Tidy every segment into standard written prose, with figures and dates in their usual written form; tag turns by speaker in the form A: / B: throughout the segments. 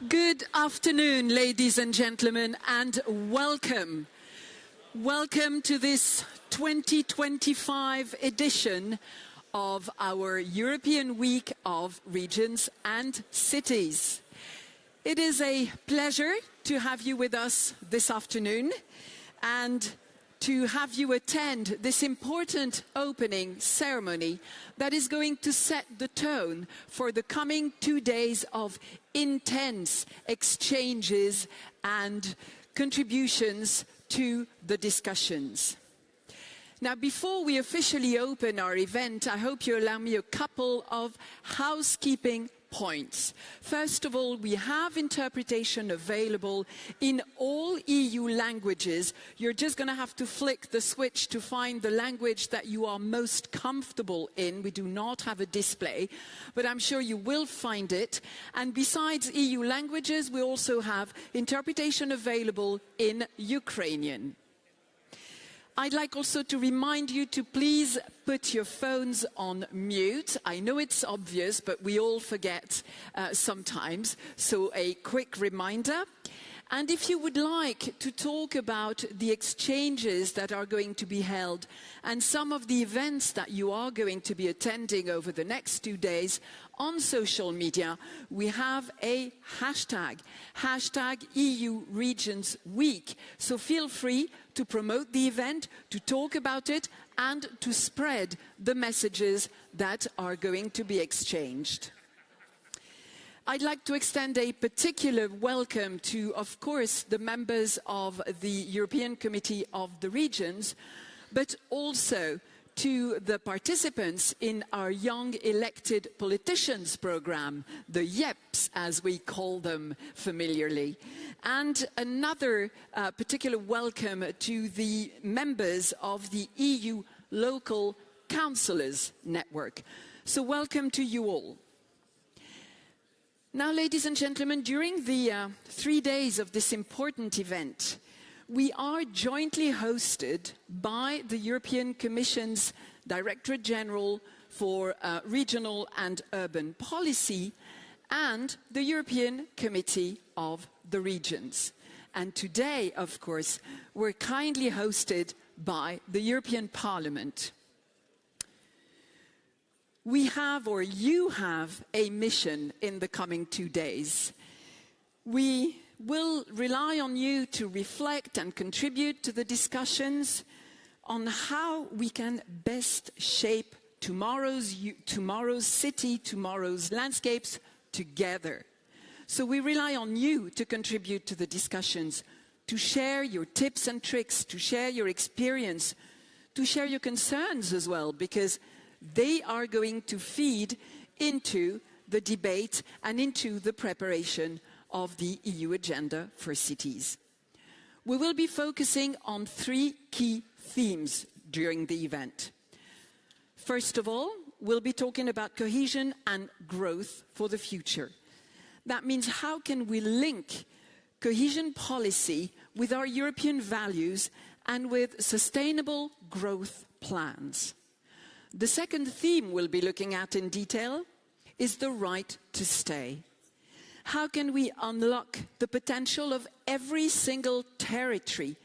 A: Good afternoon, ladies and gentlemen, and welcome. Welcome to this 2025 edition of our European Week of Regions and Cities. It is a pleasure to have you with us this afternoon and to have you attend this important opening ceremony that is going to set the tone for the coming 2 days of intense exchanges and contributions to the discussions. Now, before we officially open our event, I hope you allow me a couple of housekeeping points. First of all, we have interpretation available in all EU languages. You're just going to have to flick the switch to find the language that you are most comfortable in. We do not have a display, but I'm sure you will find it. And besides EU languages, we also have interpretation available in Ukrainian. I'd like also to remind you to please put your phones on mute. I know it's obvious, but we all forget sometimes, so a quick reminder. And if you would like to talk about the exchanges that are going to be held and some of the events that you are going to be attending over the next 2 days on social media, we have a hashtag EU Regions Week. So feel free to promote the event, to talk about it, and to spread the messages that are going to be exchanged. I'd like to extend a particular welcome to, of course, the members of the European Committee of the Regions, but also to the participants in our Young Elected Politicians program, the YEPs, as we call them familiarly. And another particular welcome to the members of the EU Local Councillors Network. So welcome to you all. Now, ladies and gentlemen, during the 3 days of this important event, we are jointly hosted by the European Commission's Directorate General for Regional and Urban Policy and the European Committee of the Regions. And today, of course, we're kindly hosted by the European Parliament. We have, or you have, a mission in the coming 2 days. We will rely on you to reflect and contribute to the discussions on how we can best shape tomorrow's city, tomorrow's landscapes together. So we rely on you to contribute to the discussions, to share your tips and tricks, to share your experience, to share your concerns as well, because they are going to feed into the debate and into the preparation of the EU agenda for cities. We will be focusing on 3 key themes during the event. First of all, we'll be talking about cohesion and growth for the future. That means how can we link cohesion policy with our European values and with sustainable growth plans. The second theme we'll be looking at in detail is the right to stay. How can we unlock the potential of every single territory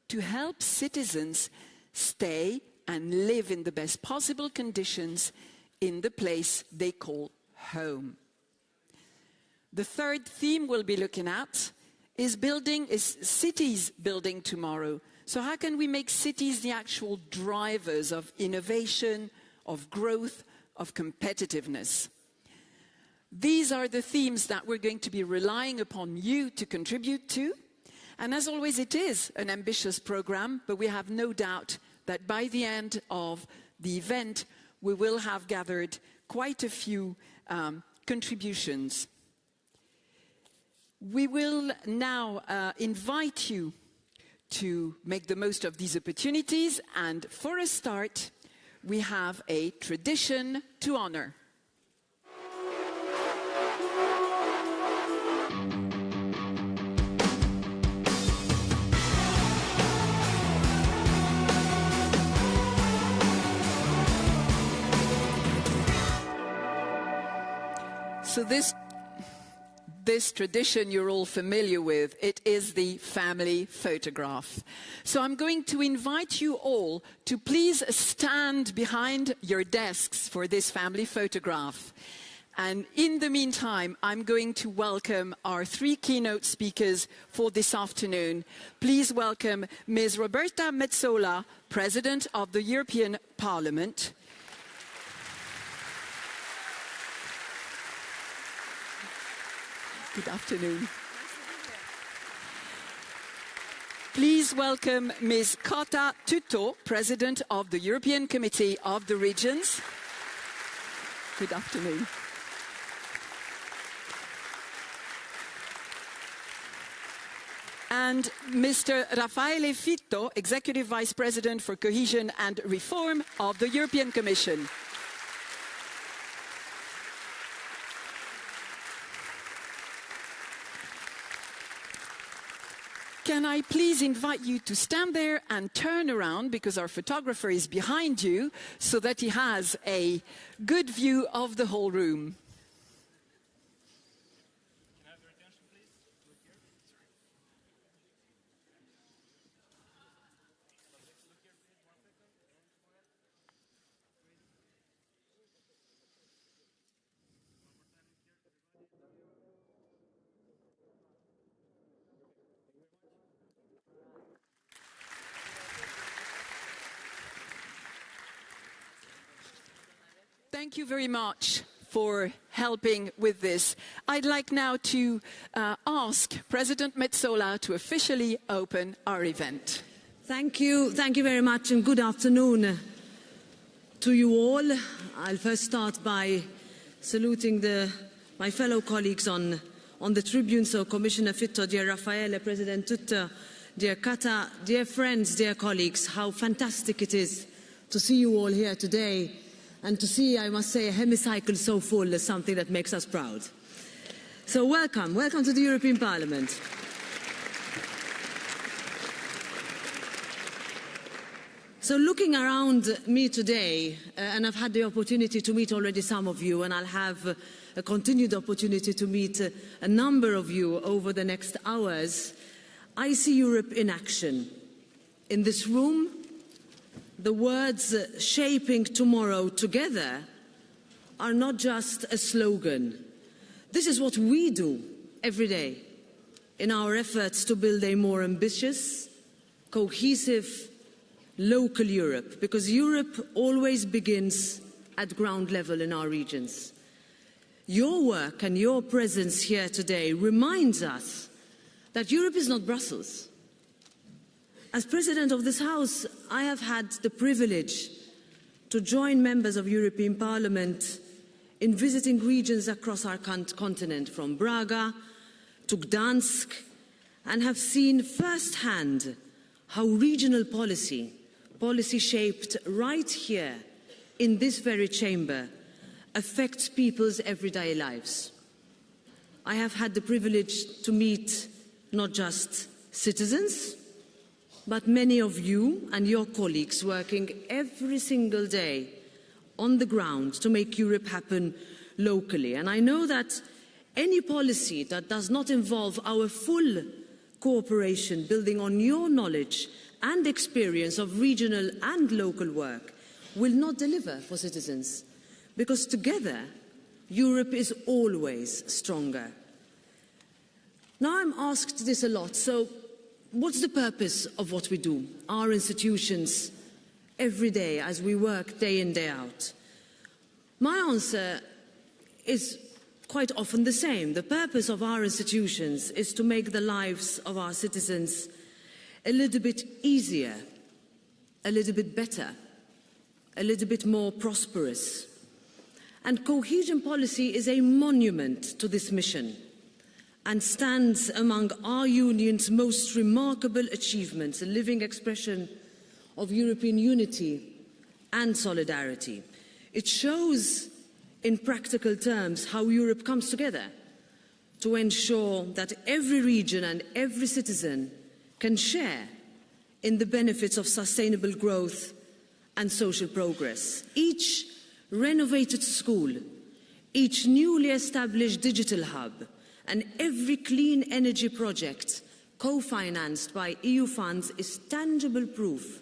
A: to help citizens stay and live in the best possible conditions in the place they call home? The third theme we'll be looking at is cities building tomorrow. So how can we make cities the actual drivers of innovation, of growth, of competitiveness? These are the themes that we're going to be relying upon you to contribute to. And as always, it is an ambitious program, but we have no doubt that by the end of the event, we will have gathered quite a few contributions. We will now invite you to make the most of these opportunities, and for a start, we have a tradition to honor. So this tradition you're all familiar with. It is the family photograph. So I'm going to invite you all to please stand behind your desks for this family photograph. And in the meantime, I'm going to welcome our three keynote speakers for this afternoon. Please welcome Ms. Roberta Metsola, President of the European Parliament. Good afternoon. Please welcome Ms. Fitto, President of the European Committee of the Regions. Good afternoon. And Mr. Raffaele Fitto, Executive Vice President for Cohesion and Reform of the European Commission. Can I please invite you to stand there and turn around, because our photographer is behind you, so that he has a good view of the whole room. Thank you very much for helping with this. I'd like now to ask President Metsola to officially open our event.
B: Thank you very much, and good afternoon to you all. I'll first start by saluting my fellow colleagues on the tribune, so Commissioner Fitto, dear Raffaele, President Tutta, dear Kata, dear friends, dear colleagues, how fantastic it is to see you all here today. And to see, I must say, a hemicycle so full is something that makes us proud. So welcome to the European Parliament. So looking around me today, and I've had the opportunity to meet already some of you, and I'll have a continued opportunity to meet a number of you over the next hours, I see Europe in action. In this room, the words "shaping tomorrow together" are not just a slogan. This is what we do every day in our efforts to build a more ambitious, cohesive, local Europe, because Europe always begins at ground level in our regions. Your work and your presence here today reminds us that Europe is not Brussels. As President of this House, I have had the privilege to join members of European Parliament in visiting regions across our continent, from Braga to Gdansk, and have seen firsthand how regional policy shaped right here in this very chamber, affects people's everyday lives. I have had the privilege to meet not just citizens, but many of you and your colleagues working every single day on the ground to make Europe happen locally. And I know that any policy that does not involve our full cooperation, building on your knowledge and experience of regional and local work, will not deliver for citizens, because together Europe is always stronger. Now, I'm asked this a lot, so what's the purpose of what we do, our institutions, every day as we work day in, day out? My answer is quite often the same. The purpose of our institutions is to make the lives of our citizens a little bit easier, a little bit better, a little bit more prosperous. And cohesion policy is a monument to this mission and stands among our union's most remarkable achievements, a living expression of European unity and solidarity. It shows in practical terms how Europe comes together to ensure that every region and every citizen can share in the benefits of sustainable growth and social progress. Each renovated school, each newly established digital hub, and every clean energy project co-financed by EU funds is tangible proof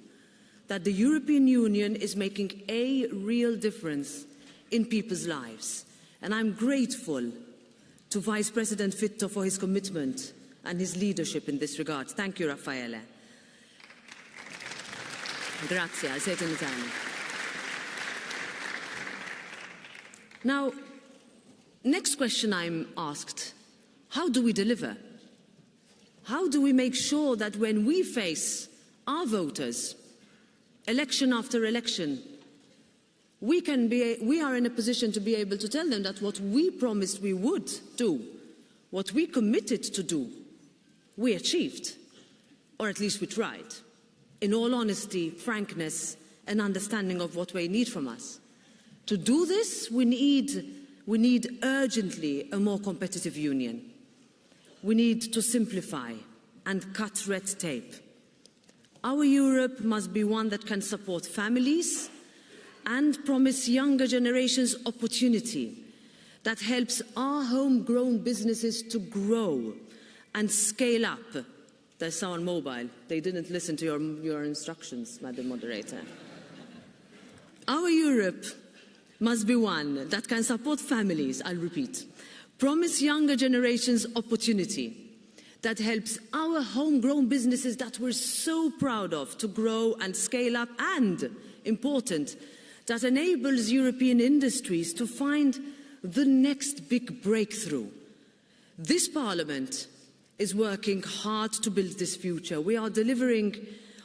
B: that the European Union is making a real difference in people's lives. And I'm grateful to Vice President Fitto for his commitment and his leadership in this regard. Thank you, Raffaele. Grazie, I say it in Italian. Now, next question I'm asked, how do we deliver? How do we make sure that when we face our voters, election after election, we are in a position to be able to tell them that what we promised we would do, what we committed to do, we achieved, or at least we tried. In all honesty, frankness, and understanding of what they need from us. To do this, we need urgently a more competitive union. We need to simplify and cut red tape. Our Europe must be one that can support families and promise younger generations opportunity, that helps our homegrown businesses to grow and scale up. There's someone mobile. They didn't listen to your instructions, Madam Moderator. Our Europe must be one that can support families, I'll repeat, promise younger generations opportunity, that helps our homegrown businesses that we're so proud of to grow and scale up, and, important, that enables European industries to find the next big breakthrough. This Parliament is working hard to build this future. We are delivering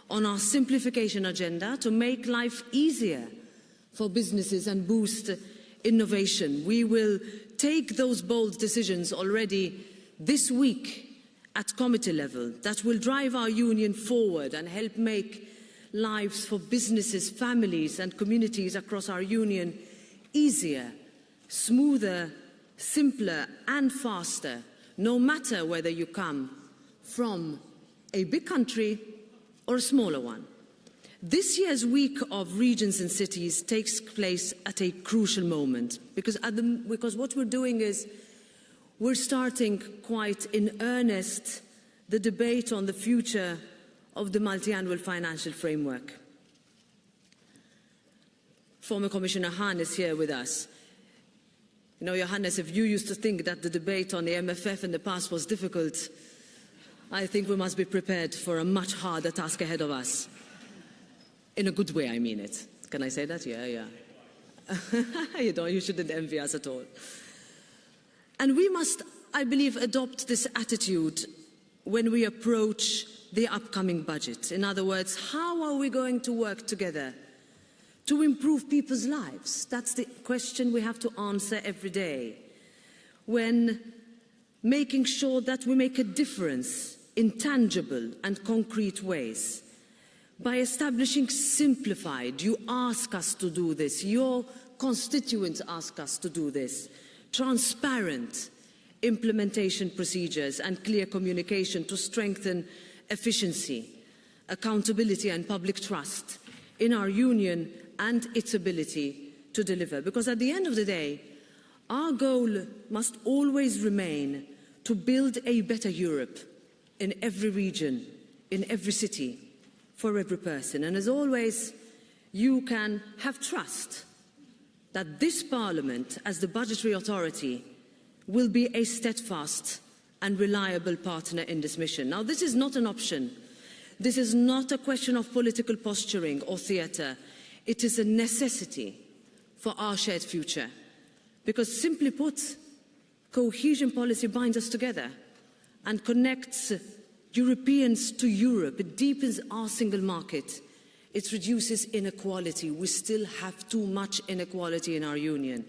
B: on our simplification agenda to make life easier for businesses and boost innovation. We will take those bold decisions already this week at committee level that will drive our union forward and help make lives for businesses, families and communities across our union easier, smoother, simpler and faster, no matter whether you come from a big country or a smaller one. This year's Week of Regions and Cities takes place at a crucial moment because what we're doing is we're starting quite in earnest the debate on the future of the multi-annual financial framework. Former Commissioner Hahn is here with us. You know, Johannes, if you used to think that the debate on the MFF in the past was difficult, I think we must be prepared for a much harder task ahead of us. In a good way, I mean it. Can I say that? Yeah. You shouldn't envy us at all. And we must, I believe, adopt this attitude when we approach the upcoming budget. In other words, how are we going to work together to improve people's lives? That's the question we have to answer every day. When making sure that we make a difference in tangible and concrete ways. By establishing simplified, you ask us to do this, your constituents ask us to do this, transparent implementation procedures and clear communication to strengthen efficiency, accountability and public trust in our union and its ability to deliver. Because at the end of the day, our goal must always remain to build a better Europe in every region, in every city, for every person. And as always, you can have trust that this Parliament, as the budgetary authority, will be a steadfast and reliable partner in this mission. Now, this is not an option. This is not a question of political posturing or theatre. It is a necessity for our shared future. Because simply put, cohesion policy binds us together and connects Europeans to Europe. It deepens our single market. It reduces inequality. We still have too much inequality in our union.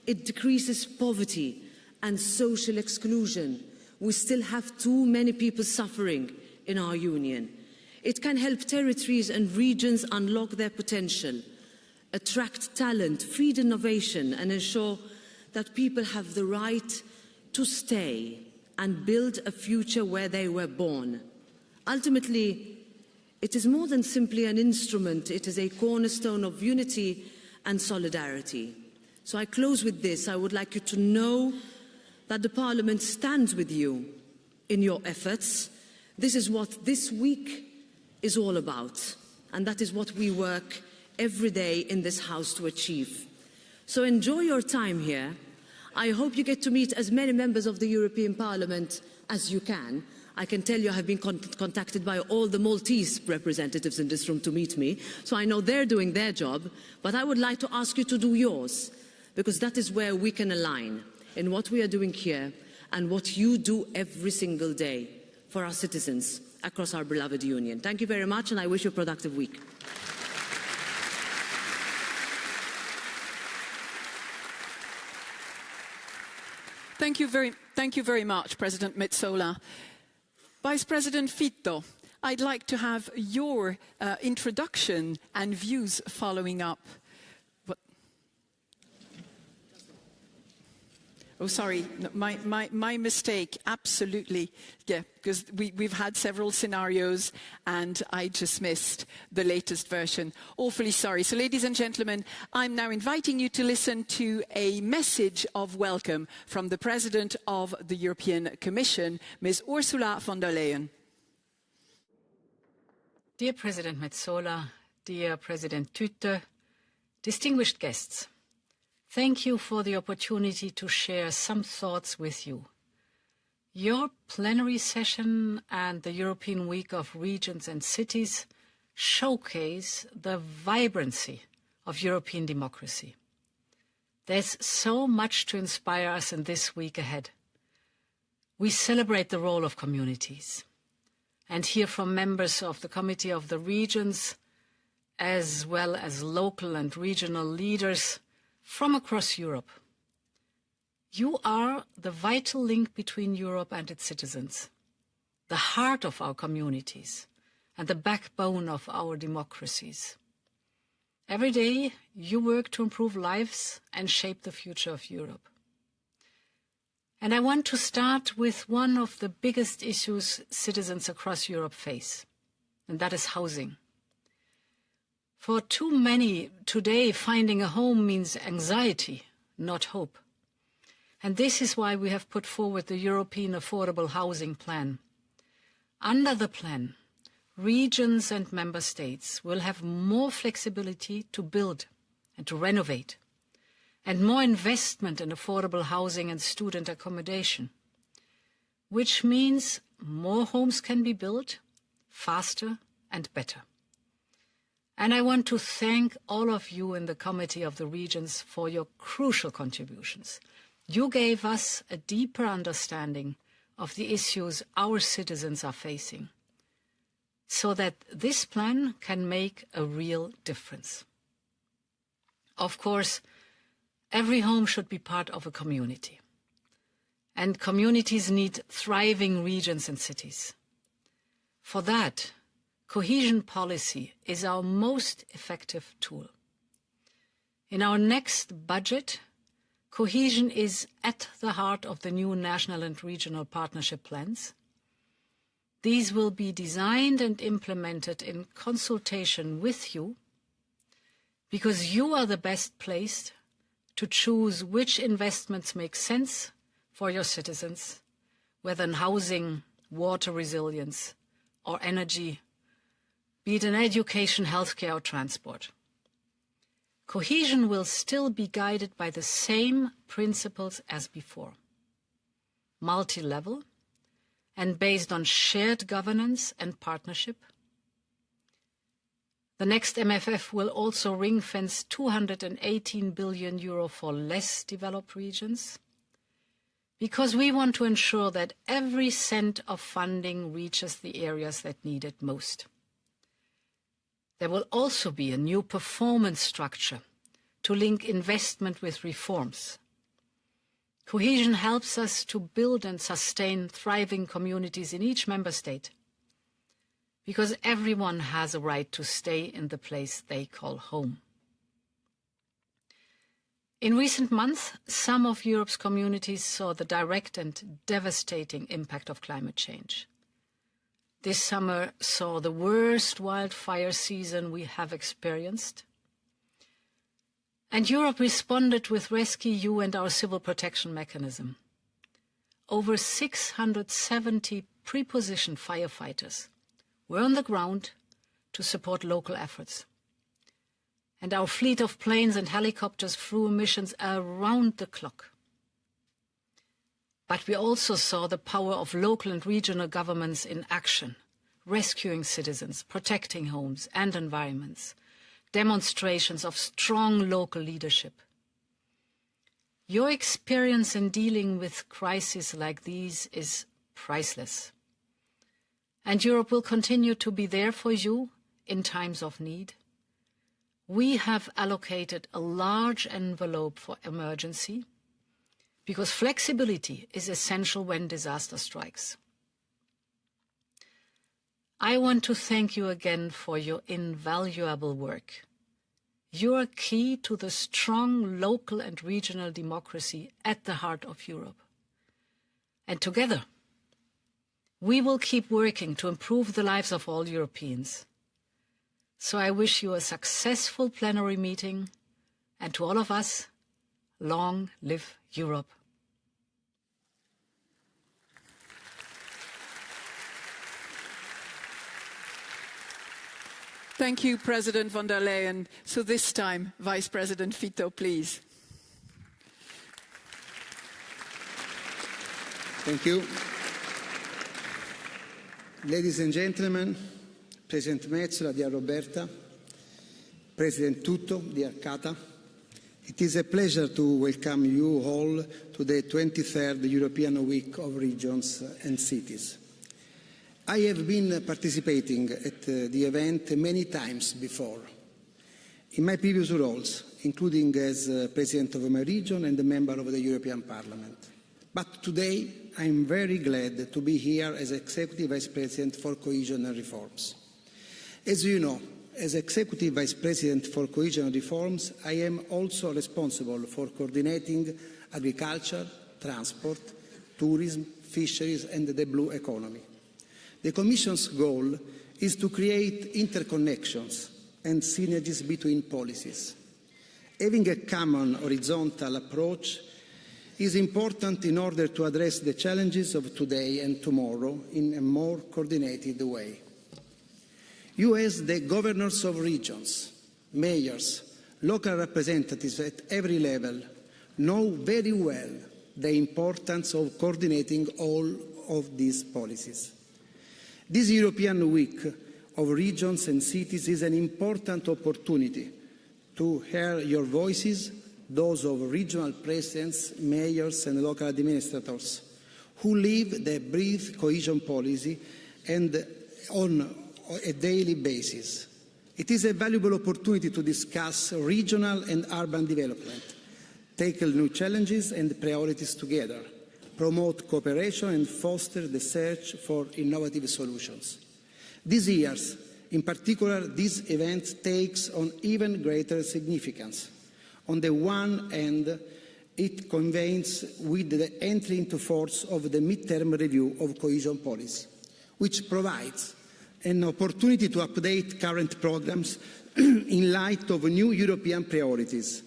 B: It decreases poverty and social exclusion. We still have too many people suffering in our union. It can help territories and regions unlock their potential, attract talent, feed innovation, and ensure that people have the right to stay and build a future where they were born. Ultimately, it is more than simply an instrument. It is a cornerstone of unity and solidarity. So I close with this. I would like you to know that the Parliament stands with you in your efforts. This is what this week is all about, and that is what we work every day in this House to achieve. So enjoy your time here. I hope you get to meet as many members of the European Parliament as you can. I can tell you I have been contacted by all the Maltese representatives in this room to meet me, so I know they're doing their job, but I would like to ask you to do yours, because that is where we can align in what we are doing here and what you do every single day for our citizens across our beloved Union. Thank you very much, and I wish you a productive week.
A: Thank you very much, President Metsola. Vice President Fitto, I'd like to have your introduction and views following up. Oh, sorry, no, my mistake, absolutely. Yeah, because we've had several scenarios and I just missed the latest version. Awfully sorry. So, ladies and gentlemen, I'm now inviting you to listen to a message of welcome from the President of the European Commission, Ms. Ursula von der Leyen.
C: Dear President Metsola, dear President Fitto, distinguished guests, thank you for the opportunity to share some thoughts with you. Your plenary session and the European Week of Regions and Cities showcase the vibrancy of European democracy. There's so much to inspire us in this week ahead. We celebrate the role of communities and hear from members of the Committee of the Regions, as well as local and regional leaders from across Europe. You are the vital link between Europe and its citizens, the heart of our communities, and the backbone of our democracies. Every day, you work to improve lives and shape the future of Europe. And I want to start with one of the biggest issues citizens across Europe face, and that is housing. For too many today, finding a home means anxiety, not hope. And this is why we have put forward the European Affordable Housing Plan. Under the plan, regions and member states will have more flexibility to build and to renovate, and more investment in affordable housing and student accommodation, which means more homes can be built faster and better. And I want to thank all of you in the Committee of the Regions for your crucial contributions. You gave us a deeper understanding of the issues our citizens are facing, so that this plan can make a real difference. Of course, every home should be part of a community, and communities need thriving regions and cities. For that, cohesion policy is our most effective tool. In our next budget, cohesion is at the heart of the new national and regional partnership plans. These will be designed and implemented in consultation with you, because you are the best placed to choose which investments make sense for your citizens, whether in housing, water resilience, or energy, be it in education, healthcare, or transport. Cohesion will still be guided by the same principles as before: multi-level and based on shared governance and partnership. The next MFF will also ring-fence €218 billion for less developed regions, because we want to ensure that every cent of funding reaches the areas that need it most. There will also be a new performance structure to link investment with reforms. Cohesion helps us to build and sustain thriving communities in each member state, because everyone has a right to stay in the place they call home. In recent months, some of Europe's communities saw the direct and devastating impact of climate change. This summer saw the worst wildfire season we have experienced. And Europe responded with rescEU and our civil protection mechanism. over 670 pre-positioned firefighters were on the ground to support local efforts. And our fleet of planes and helicopters flew missions around the clock. But we also saw the power of local and regional governments in action, rescuing citizens, protecting homes and environments, demonstrations of strong local leadership. Your experience in dealing with crises like these is priceless. And Europe will continue to be there for you in times of need. We have allocated a large envelope for emergency because flexibility is essential when disaster strikes. I want to thank you again for your invaluable work. You are key to the strong local and regional democracy at the heart of Europe. And together, we will keep working to improve the lives of all Europeans. So I wish you a successful plenary meeting, and to all of us, long live Europe.
A: Thank you, President von der Leyen. So this time, Vice President Fitto, please.
D: Thank you. Ladies and gentlemen, President Metsola, dear Roberta, President Fitto, dear Kata, it is a pleasure to welcome you all to the 23rd European Week of Regions and Cities. I have been participating at the event many times before, in my previous roles, including as President of my region and a member of the European Parliament. But today, I am very glad to be here as Executive Vice President for Cohesion and Reforms. As you know, as Executive Vice President for Cohesion and Reforms, I am also responsible for coordinating agriculture, transport, tourism, fisheries and the blue economy. The Commission's goal is to create interconnections and synergies between policies. Having a common horizontal approach is important in order to address the challenges of today and tomorrow in a more coordinated way. You, as the governors of regions, mayors, local representatives at every level, know very well the importance of coordinating all of these policies. This European Week of Regions and Cities is an important opportunity to hear your voices, those of regional presidents, mayors and local administrators, who live the breathe cohesion policy and on a daily basis. It is a valuable opportunity to discuss regional and urban development, tackle new challenges and priorities together, promote cooperation and foster the search for innovative solutions. These years, in particular, this event takes on even greater significance. On the one hand, it convenes with the entry into force of the mid-term review of cohesion policy, which provides an opportunity to update current programmes in light of new European priorities.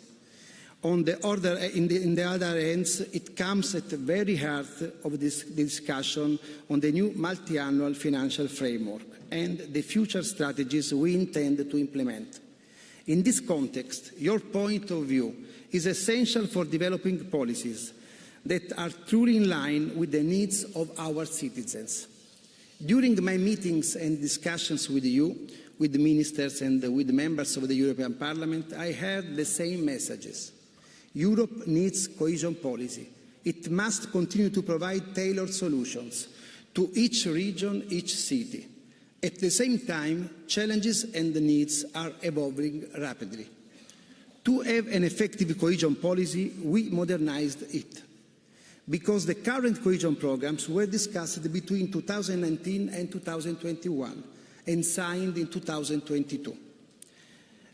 D: In the other hand, it comes at the very heart of this discussion on the new multi-annual financial framework and the future strategies we intend to implement. In this context, your point of view is essential for developing policies that are truly in line with the needs of our citizens. During my meetings and discussions with you, with the ministers and with members of the European Parliament, I heard the same messages. Europe needs cohesion policy. It must continue to provide tailored solutions to each region, each city. At the same time, challenges and needs are evolving rapidly. To have an effective cohesion policy, we modernized it, because the current cohesion programmes were discussed between 2019 and 2021 and signed in 2022.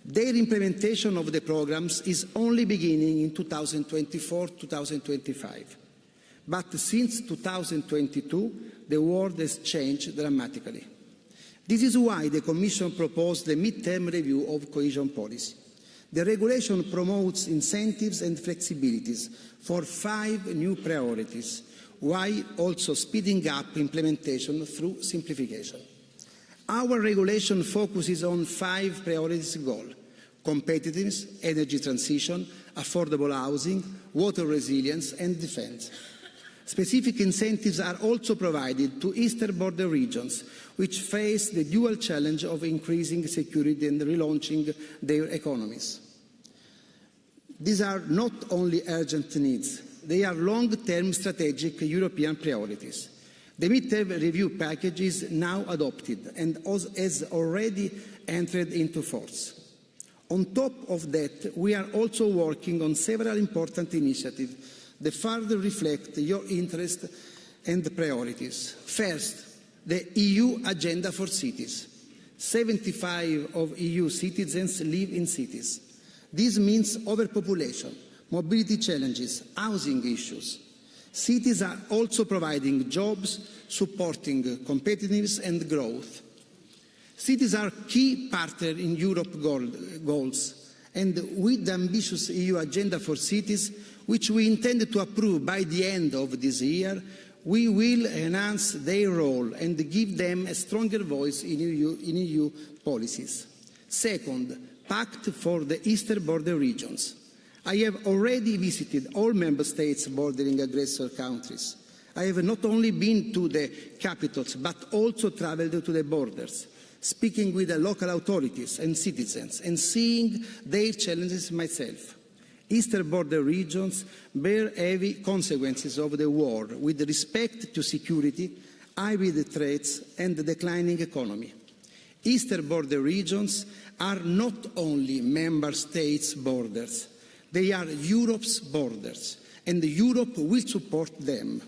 D: Their implementation of the programmes is only beginning in 2024-2025. But since 2022, the world has changed dramatically. This is why the Commission proposed the mid-term review of cohesion policy. The regulation promotes incentives and flexibilities for 5 new priorities, while also speeding up implementation through simplification. Our regulation focuses on 5 priorities goals: competitiveness, energy transition, affordable housing, water resilience, and defence. Specific incentives are also provided to eastern border regions, which face the dual challenge of increasing security and relaunching their economies. These are not only urgent needs, they are long-term strategic European priorities. The mid-term review package is now adopted and has already entered into force. On top of that, we are also working on several important initiatives that further reflect your interest and priorities. First, the EU Agenda for Cities. 75% of EU citizens live in cities. This means overpopulation, mobility challenges, housing issues. Cities are also providing jobs, supporting competitiveness and growth. Cities are key partners in Europe's goals, and with the ambitious EU Agenda for Cities, which we intend to approve by the end of this year, we will enhance their role and give them a stronger voice in EU policies. Second, Pact for the Eastern Border Regions. I have already visited all member states bordering aggressor countries. I have not only been to the capitals, but also travelled to the borders, speaking with the local authorities and citizens and seeing their challenges myself. Eastern border regions bear heavy consequences of the war with respect to security, hybrid threats and the declining economy. Eastern border regions are not only member states' borders, they are Europe's borders, and Europe will support them.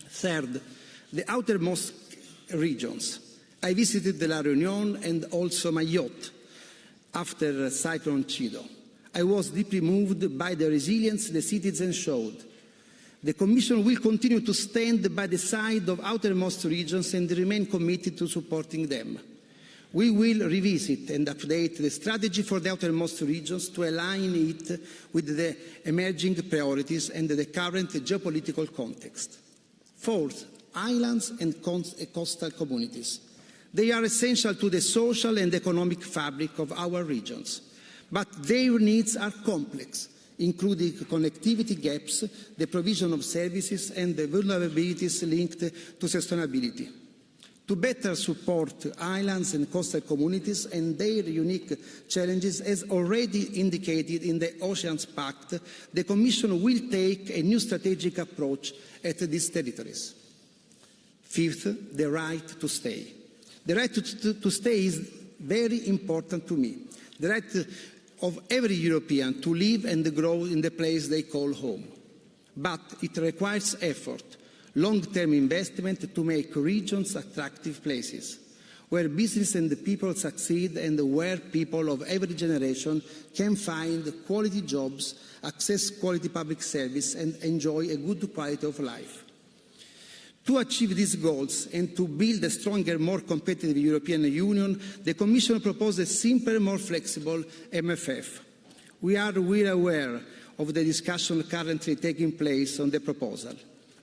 D: Third, the outermost regions. I visited La Réunion and also Mayotte after Cyclone Chido. I was deeply moved by the resilience the citizens showed. The Commission will continue to stand by the side of outermost regions and remain committed to supporting them. We will revisit and update the strategy for the outermost regions to align it with the emerging priorities and the current geopolitical context. Fourth, islands and coastal communities. They are essential to the social and economic fabric of our regions, but their needs are complex, including connectivity gaps, the provision of services, and the vulnerabilities linked to sustainability. To better support islands and coastal communities and their unique challenges, as already indicated in the Oceans Pact, the Commission will take a new strategic approach at these territories. Fifth, the right to stay. The right to stay is very important to me. The right of every European to live and grow in the place they call home. But it requires effort, long-term investment to make regions attractive places, where business and the people succeed and where people of every generation can find quality jobs, access quality public service and enjoy a good quality of life. To achieve these goals and to build a stronger, more competitive European Union, the Commission proposed a simpler, more flexible MFF. We are well aware of the discussion currently taking place on the proposal.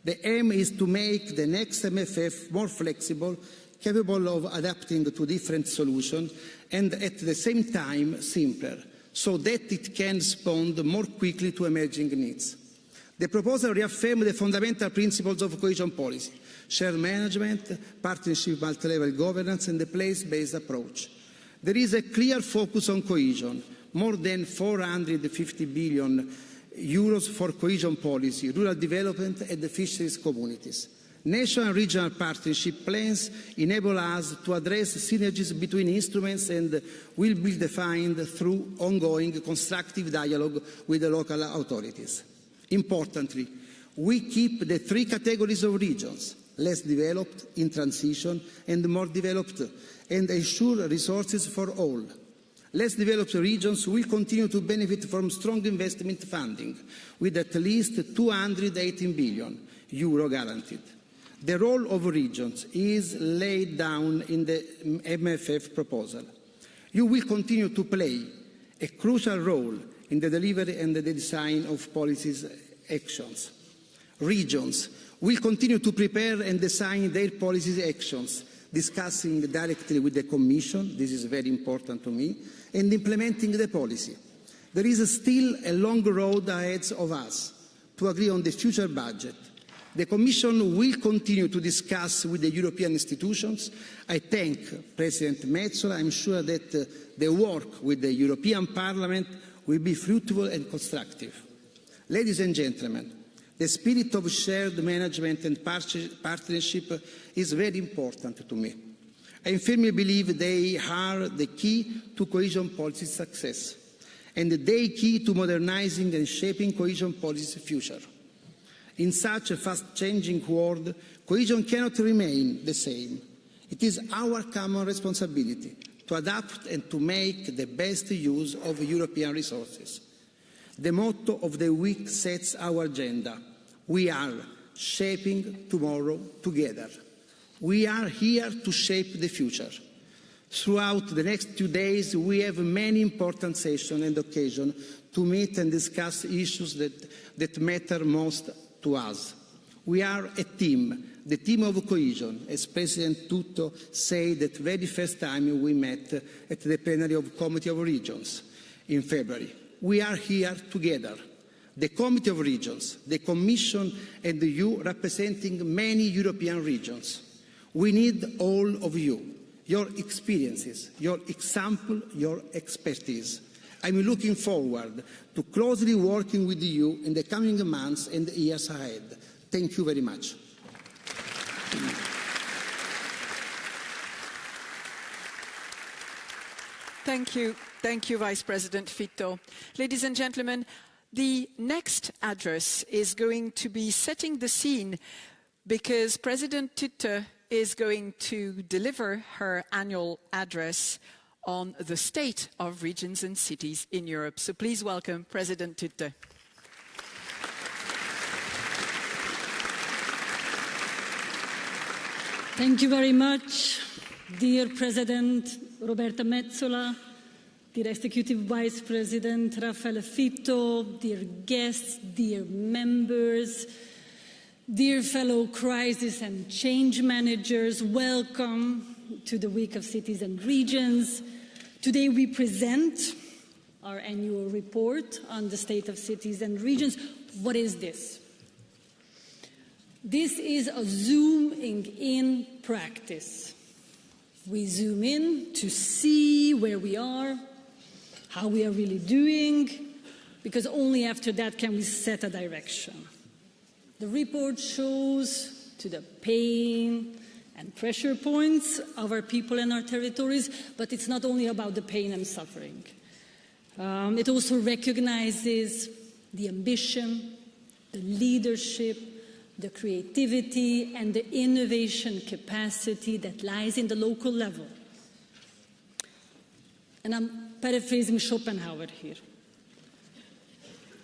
D: The aim is to make the next MFF more flexible, capable of adapting to different solutions, and at the same time simpler, so that it can respond more quickly to emerging needs. The proposal reaffirms the fundamental principles of cohesion policy: shared management, partnership, multi-level governance, and the place-based approach. There is a clear focus on cohesion, more than 450 billion euros for cohesion policy, rural development, and the fisheries communities. National and regional partnership plans enable us to address synergies between instruments and will be defined through ongoing constructive dialogue with the local authorities. Importantly, we keep the 3 categories of regions: less developed, in transition, and more developed, and ensure resources for all. Less developed regions will continue to benefit from strong investment funding, with at least 218 billion euro guaranteed. The role of regions is laid down in the MFF proposal. You will continue to play a crucial role in the delivery and the design of policies actions. Regions will continue to prepare and design their policy actions, discussing directly with the Commission, this is very important to me, and implementing the policy. There is still a long road ahead of us to agree on the future budget. The Commission will continue to discuss with the European institutions. I thank President Metsola. I'm sure that the work with the European Parliament will be fruitful and constructive. Ladies and gentlemen, the spirit of shared management and partnership is very important to me. I firmly believe they are the key to cohesion policy success and the key to modernizing and shaping cohesion policy's future. In such a fast-changing world, cohesion cannot remain the same. It is our common responsibility to adapt and to make the best use of European resources. The motto of the week sets our agenda. We are shaping tomorrow together. We are here to shape the future. Throughout the next 2 days, we have many important sessions and occasions to meet and discuss issues that matter most to us. We are a team, the team of cohesion, as President Fitto said at the very first time we met at the plenary of Committee of Regions in February. We are here together. The Committee of Regions, the Commission and you representing many European regions. We need all of you, your experiences, your example, your expertise. I'm looking forward to closely working with you in the coming months and years ahead. Thank you very much.
A: Thank you. Thank you, Vice President Fitto. Ladies and gentlemen, the next address is going to be setting the scene because President Fitto is going to deliver her annual address on the state of regions and cities in Europe. So please welcome President Fitto.
E: Thank you very much, dear President Roberta Metsola, dear Executive Vice President Raffaele Fitto, dear guests, dear members, dear fellow crisis and change managers, welcome to the Week of Cities and Regions. Today we present our annual report on the state of cities and regions. What is this? This is a zooming in practice. We zoom in to see where we are, how we are really doing, because only after that can we set a direction. The report shows to the pain and pressure points of our people and our territories, but it's not only about the pain and suffering. It also recognizes the ambition, the leadership, the creativity and the innovation capacity that lies in the local level. And I'm paraphrasing Schopenhauer here.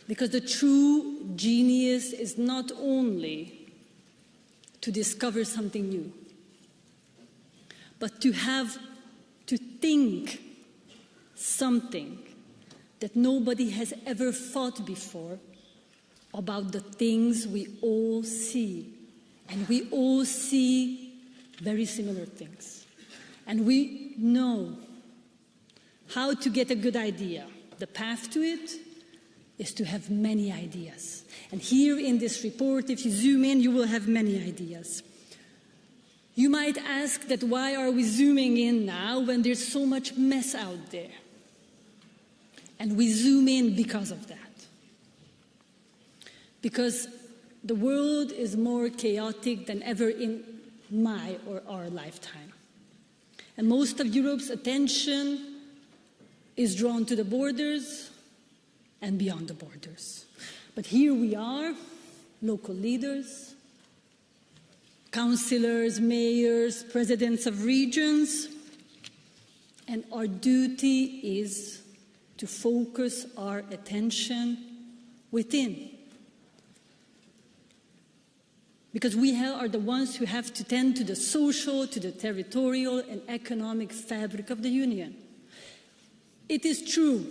E: Because the true genius is not only to discover something new, but to have to think something that nobody has ever thought before about the things we all see. And we all see very similar things. And we know how to get a good idea. The path to it is to have many ideas. And here in this report, if you zoom in, you will have many ideas. You might ask that why are we zooming in now when there's so much mess out there? And we zoom in because of that. Because the world is more chaotic than ever in my or our lifetime. And most of Europe's attention is drawn to the borders and beyond the borders. But here we are, local leaders, councillors, mayors, presidents of regions, and our duty is to focus our attention within. Because we are the ones who have to tend to the social, to the territorial and economic fabric of the Union. It is true,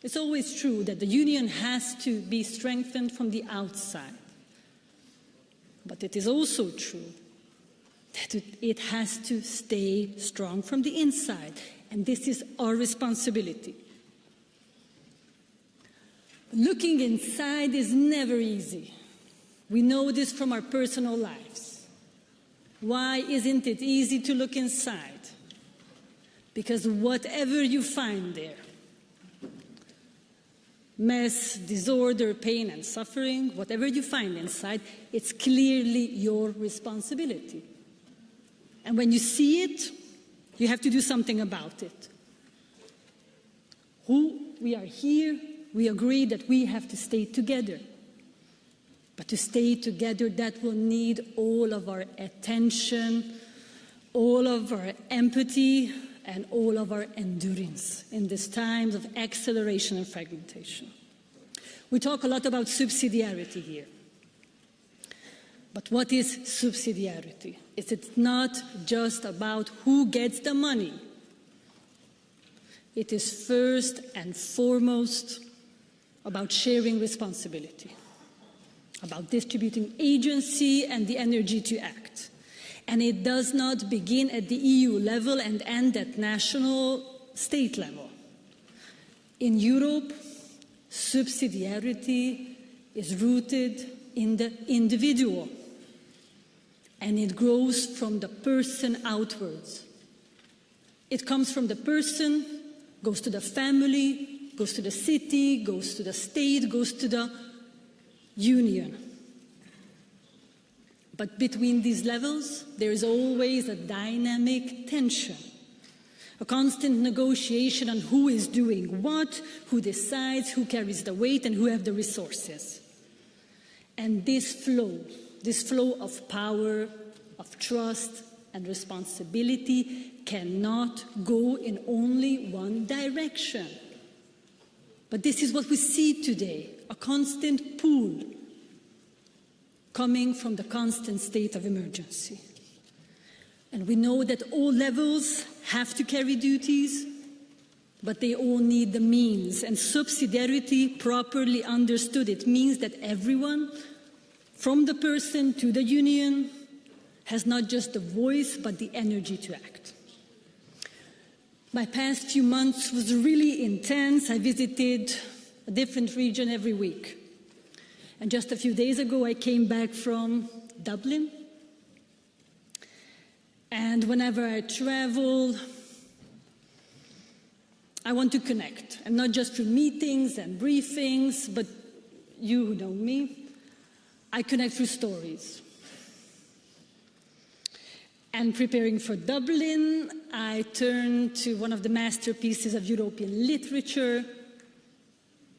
E: it's always true that the Union has to be strengthened from the outside. But it is also true that it has to stay strong from the inside, and this is our responsibility. Looking inside is never easy. We know this from our personal lives. Why isn't it easy to look inside? Because whatever you find there, mess, disorder, pain, and suffering, whatever you find inside, it's clearly your responsibility. And when you see it, you have to do something about it. We are here, we agree that we have to stay together. But to stay together, that will need all of our attention, all of our empathy, and all of our endurance in these times of acceleration and fragmentation. We talk a lot about subsidiarity here. But what is subsidiarity? It's not just about who gets the money. It is first and foremost about sharing responsibility, about distributing agency and the energy to act. And it does not begin at the EU level and end at national state level. In Europe, subsidiarity is rooted in the individual, and it grows from the person outwards. It comes from the person, goes to the family, goes to the city, goes to the state, goes to the union. But between these levels, there is always a dynamic tension, a constant negotiation on who is doing what, who decides, who carries the weight, and who have the resources. And this flow of power, of trust, and responsibility cannot go in only one direction. But this is what we see today, a constant pull coming from the constant state of emergency. And we know that all levels have to carry duties, but they all need the means. And subsidiarity, properly understood, it means that everyone, from the person to the union, has not just the voice, but the energy to act. My past few months was really intense. I visited a different region every week. And just a few days ago, I came back from Dublin. And whenever I travel, I want to connect. And not just through meetings and briefings, but you who know me, I connect through stories. And preparing for Dublin, I turned to one of the masterpieces of European literature.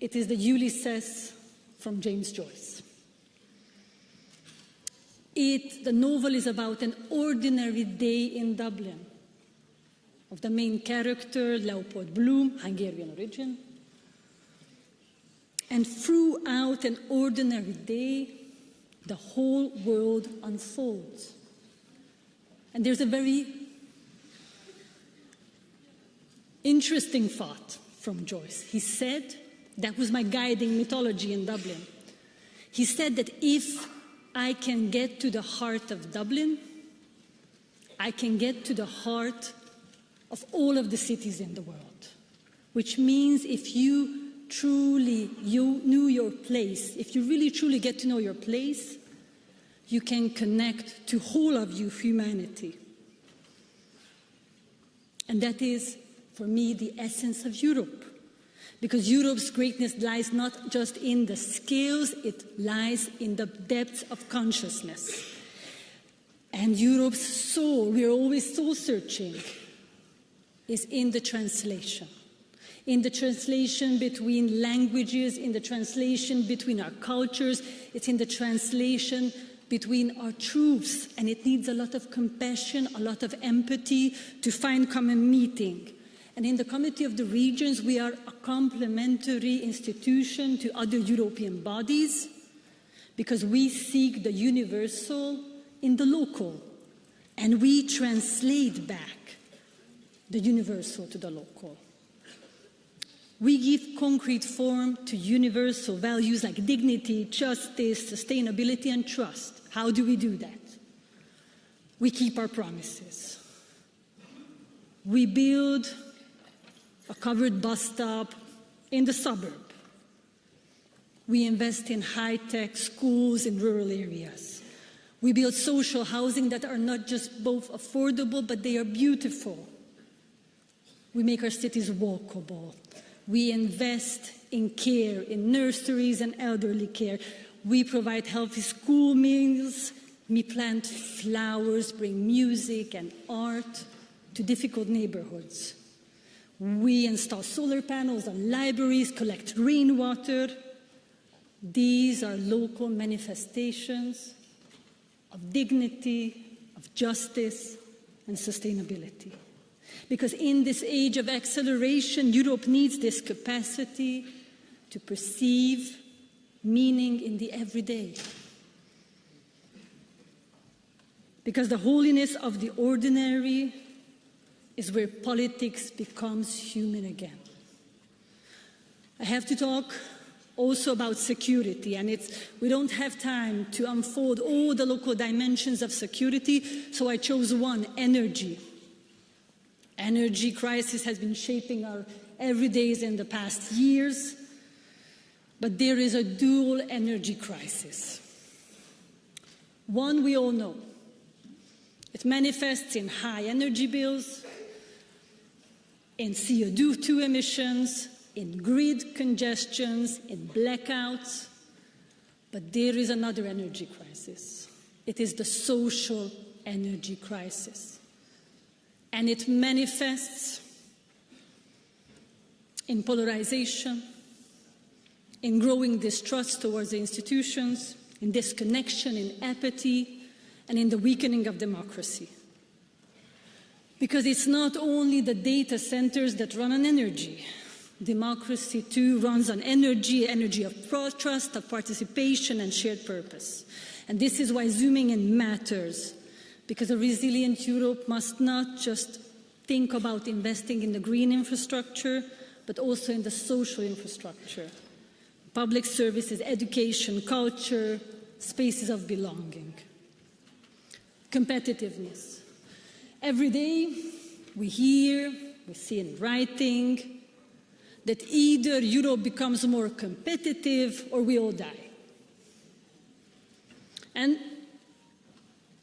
E: It is the Ulysses from James Joyce. The novel is about an ordinary day in Dublin of the main character, Leopold Bloom, Hungarian origin. And throughout an ordinary day, the whole world unfolds. And there's a very interesting thought from Joyce. He said, that was my guiding mythology in Dublin. He said that if I can get to the heart of Dublin, I can get to the heart of all of the cities in the world. Which means if you knew your place, if you really truly get to know your place, you can connect to whole of you humanity. And that is, for me, the essence of Europe. Because Europe's greatness lies not just in the scales, it lies in the depths of consciousness. And Europe's soul, we are always soul searching, is in the translation. In the translation between languages, in the translation between our cultures, it's in the translation between our truths. And it needs a lot of compassion, a lot of empathy to find common meeting. And in the Committee of the Regions, we are a complementary institution to other European bodies because we seek the universal in the local, and we translate back the universal to the local. We give concrete form to universal values like dignity, justice, sustainability, and trust. How do we do that? We keep our promises. We build a covered bus stop in the suburb. We invest in high-tech schools in rural areas. We build social housing that are not just both affordable, but they are beautiful. We make our cities walkable. We invest in care, in nurseries and elderly care. We provide healthy school meals. We plant flowers, bring music and art to difficult neighborhoods. We install solar panels on libraries, collect rainwater. These are local manifestations of dignity, of justice, and sustainability. Because in this age of acceleration, Europe needs this capacity to perceive meaning in the everyday. Because the holiness of the ordinary is where politics becomes human again. I have to talk also about security, and we don't have time to unfold all the local dimensions of security, so I chose one: energy. Energy crisis has been shaping our everydays in the past years, but there is a dual energy crisis. One we all know. It manifests in high energy bills, in CO2 emissions, in grid congestions, in blackouts. But there is another energy crisis. It is the social energy crisis. And it manifests in polarization, in growing distrust towards the institutions, in disconnection, in apathy, and in the weakening of democracy. Because it's not only the data centers that run on energy. Democracy, too, runs on energy, energy of trust, of participation, and shared purpose. And this is why zooming in matters, because a resilient Europe must not just think about investing in the green infrastructure, but also in the social infrastructure. Public services, education, culture, spaces of belonging. Competitiveness. Every day we hear, we see in writing, that either Europe becomes more competitive or we all die. And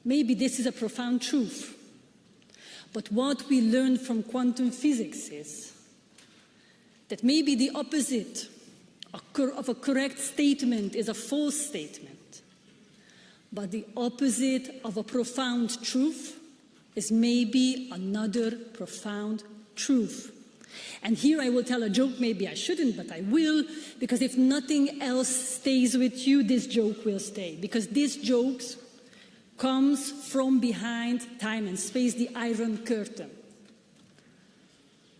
E: maybe this is a profound truth. But what we learned from quantum physics is that maybe the opposite of a correct statement is a false statement. But the opposite of a profound truth is maybe another profound truth. And here I will tell a joke, maybe I shouldn't, but I will, because if nothing else stays with you, this joke will stay. Because this joke comes from behind time and space, the Iron Curtain.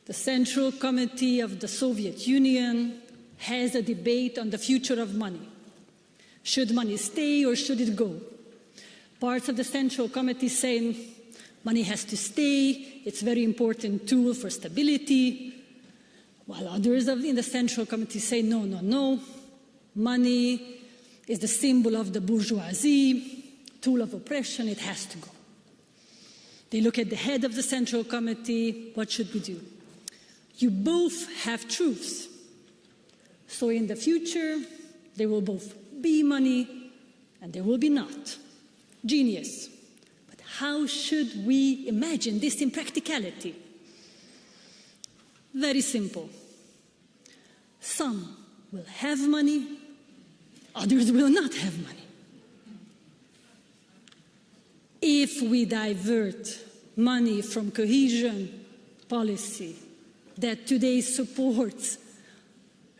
E: The Central Committee of the Soviet Union has a debate on the future of money. Should money stay or should it go? Parts of the Central Committee say money has to stay, it's a very important tool for stability, while others in the Central Committee say no, no, no, money is the symbol of the bourgeoisie, tool of oppression, it has to go. They look at the head of the Central Committee, what should we do? You both have truths. So in the future, there will both be money and there will be not. Genius. But how should we imagine this in practicality? Very simple. Some will have money, others will not have money. If we divert money from cohesion policy that today supports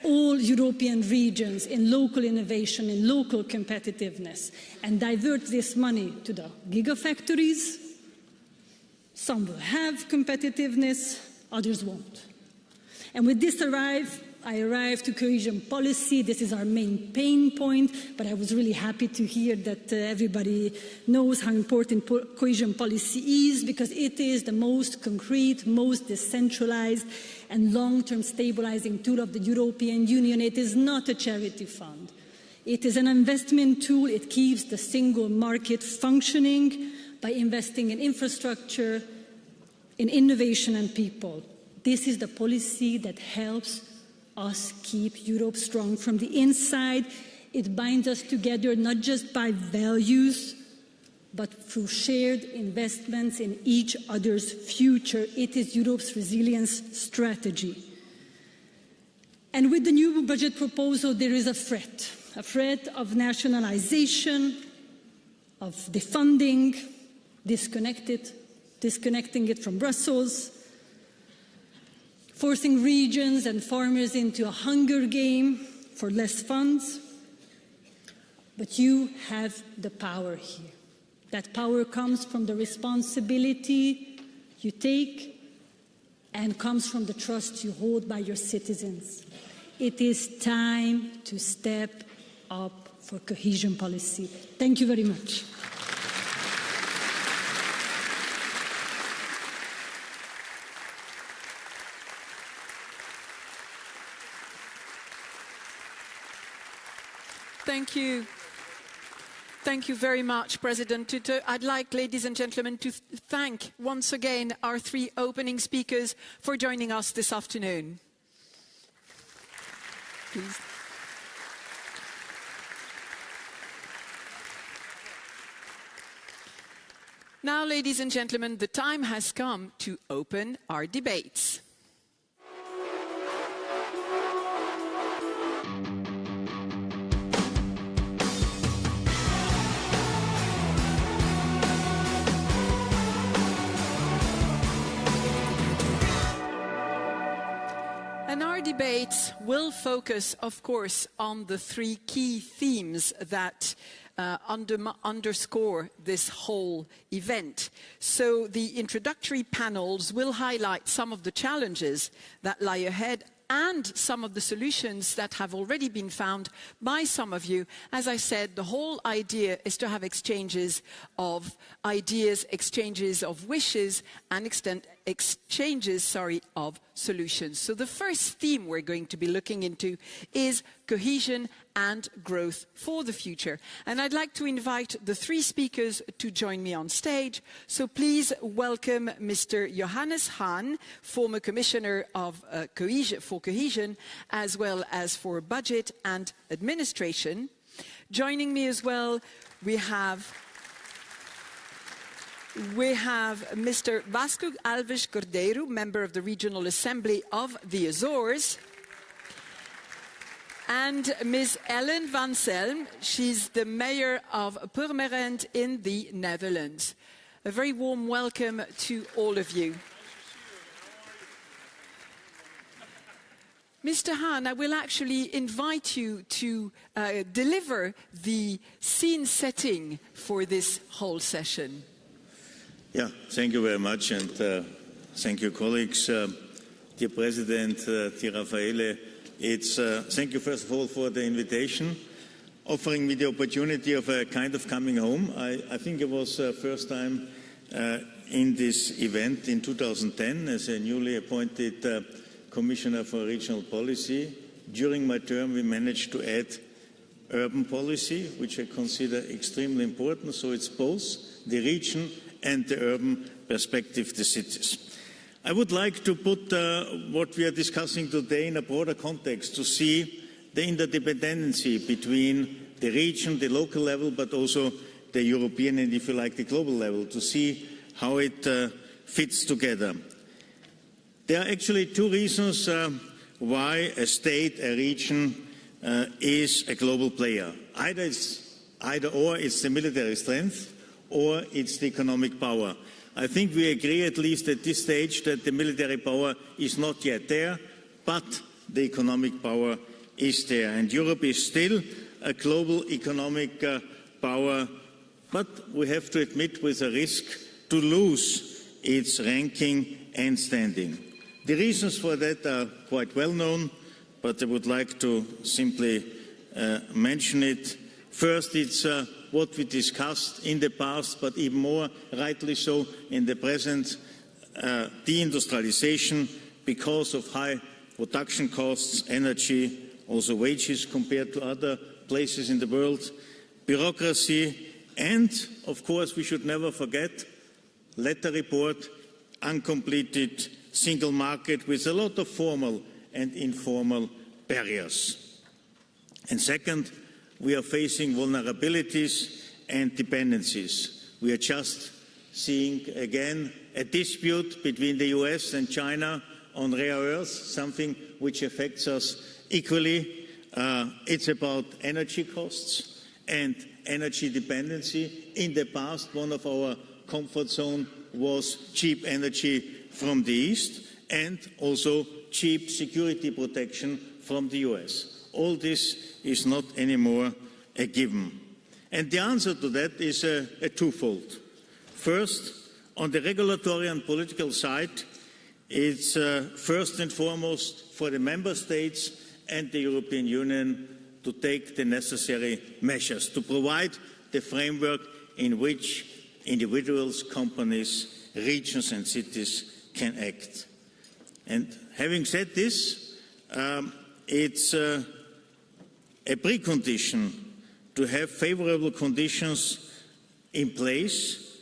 E: all European regions in local innovation, in local competitiveness, and divert this money to the gigafactories, some will have competitiveness, others won't. And with this arrive I arrived to cohesion policy. This is our main pain point, but I was really happy to hear that everybody knows how important cohesion policy is, because it is the most concrete, most decentralized and long-term stabilizing tool of the European Union. It is not a charity fund. It is an investment tool. It keeps the single market functioning by investing in infrastructure, in innovation and people. This is the policy that helps us keep Europe strong from the inside. It binds us together not just by values, but through shared investments in each other's future. It is Europe's resilience strategy. And with the new budget proposal, there is a threat of nationalization, of defunding, disconnecting it from Brussels, forcing regions and farmers into a hunger game for less funds. But you have the power here. That power comes from the responsibility you take and comes from the trust you hold by your citizens. It is time to step up for cohesion policy. Thank you very much.
A: Thank you. Thank you very much, President Fitto. I'd like, ladies and gentlemen, to thank once again our three opening speakers for joining us this afternoon. Please. Now, ladies and gentlemen, the time has come to open our debates. And our debates will focus, of course, on the three key themes that underscore this whole event. So the introductory panels will highlight some of the challenges that lie ahead and some of the solutions that have already been found by some of you. As I said, the whole idea is to have exchanges of ideas, exchanges of wishes, and exchanges of solutions. So the first theme we're going to be looking into is cohesion and growth for the future. And I'd like to invite the three speakers to join me on stage. So please welcome Mr. Johannes Hahn, former Commissioner of Cohesion, as well as for Budget and Administration. Joining me as well, we have Mr. Vasco Alves Cordeiro, member of the Regional Assembly of the Azores, and Ms. Ellen van Selm. She's the mayor of Purmerend in the Netherlands. A very warm welcome to all of you. Mr. Hahn, I will actually invite you to deliver the scene setting for this whole session.
F: Yeah, thank you very much, and thank you, colleagues. Dear President, dear Raffaele, thank you first of all for the invitation, offering me the opportunity of a kind of coming home. I think it was first time in this event in 2010 as a newly appointed Commissioner for Regional Policy. During my term, we managed to add urban policy, which I consider extremely important. So it's both the region and the urban perspective, the cities. I would like to put what we are discussing today in a broader context, to see the interdependency between the region, the local level, but also the European and, if you like, the global level, to see how it fits together. There are actually two reasons why a state, a region, is a global player. Either it's the military strength, or it's the economic power. I think we agree, at least at this stage, that the military power is not yet there, but the economic power is there. And Europe is still a global economic power, but we have to admit with a risk to lose its ranking and standing. The reasons for that are quite well known. but I would like to simply mention it. First, it's what we discussed in the past, but even more rightly so in the present, deindustrialization because of high production costs, energy, also wages compared to other places in the world, bureaucracy, and, of course, we should never forget, letter report, uncompleted single market with a lot of formal and informal barriers. And second, we are facing vulnerabilities and dependencies. We are just seeing again a dispute between the US and China on rare earths, something which affects us equally. It's about energy costs and energy dependency. In the past, one of our comfort zones was cheap energy from the East and also cheap security protection from the US. All this is not anymore a given. And the answer to that is a twofold. First, on the regulatory and political side, it's first and foremost for the member states and the European Union to take the necessary measures, to provide the framework in which individuals, companies, regions and cities can act. And having said this, it's a precondition to have favorable conditions in place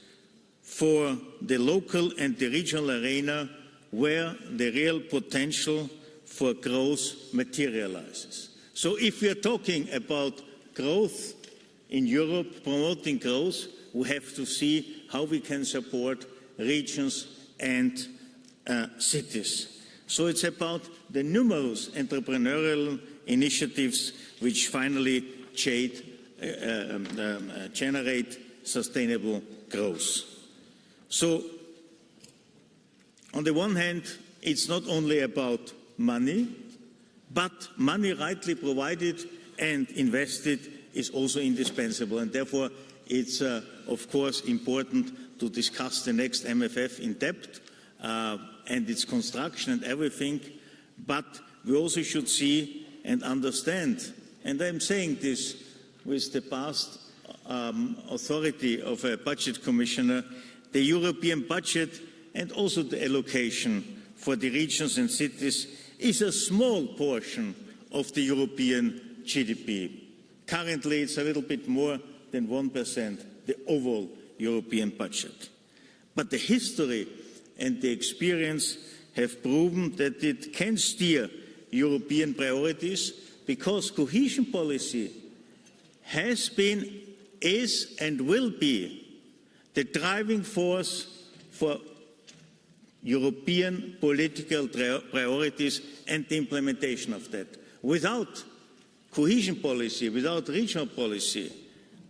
F: for the local and the regional arena where the real potential for growth materializes. So if we are talking about growth in Europe, promoting growth, we have to see how we can support regions and cities. So it's about the numerous entrepreneurial initiatives which finally generate sustainable growth. So on the one hand, it's not only about money, but money rightly provided and invested is also indispensable. And therefore, it's, of course, important to discuss the next MFF in depth and its construction and everything. But we also should see and understand, and I'm saying this with the past authority of a budget commissioner, the European budget and also the allocation for the regions and cities is a small portion of the European GDP. Currently, it's a little bit more than 1%, the overall European budget. But the history and the experience have proven that it can steer European priorities because cohesion policy has been, is and will be the driving force for European political priorities and the implementation of that. Without cohesion policy, without regional policy,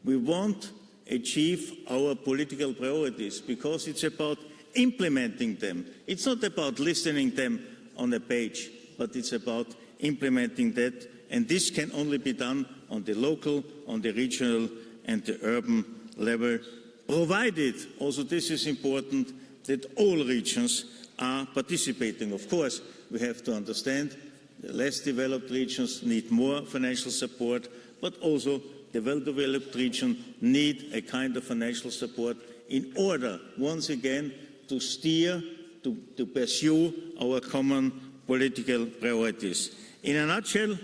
F: we won't achieve our political priorities because it's about implementing them. It's not about listening them on a page, but it's about implementing that. And this can only be done on the local, on the regional and the urban level, provided, also this is important, that all regions are participating. Of course, we have to understand the less developed regions need more financial support, but also the well-developed regions need a kind of financial support in order, once again, to steer, to pursue our common political priorities. In a nutshell,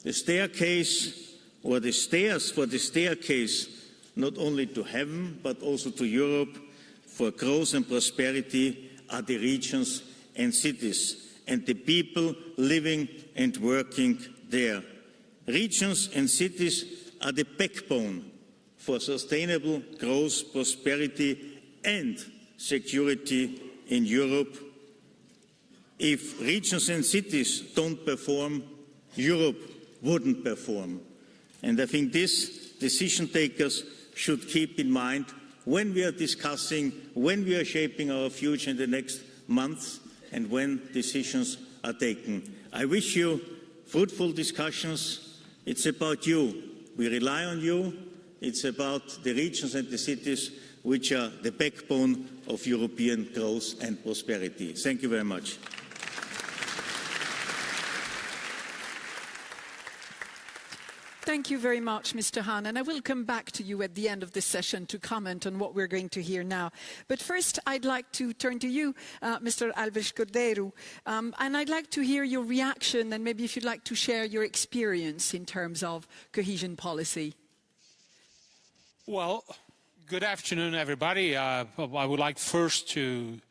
F: the staircase, or the stairs for the staircase, not only to heaven, but also to Europe, for growth and prosperity are the regions and cities, and the people living and working there. Regions and cities are the backbone for sustainable growth, prosperity and security in Europe. If regions and cities don't perform, Europe wouldn't perform. And I think this decision takers should keep in mind when we are discussing, when we are shaping our future in the next months and when decisions are taken. I wish you fruitful discussions. It's about you. We rely on you. It's about the regions and the cities which are the backbone of European growth and prosperity. Thank you very much.
A: Thank you very much, Mr. Hahn. And I will come back to you at the end of this session to comment on what we're going to hear now. But first, I'd like to turn to you, Mr. Alves Cordeiro. And I'd like to hear your reaction and maybe if you'd like to share your experience in terms of cohesion policy.
G: Well, good afternoon, everybody. I would like first to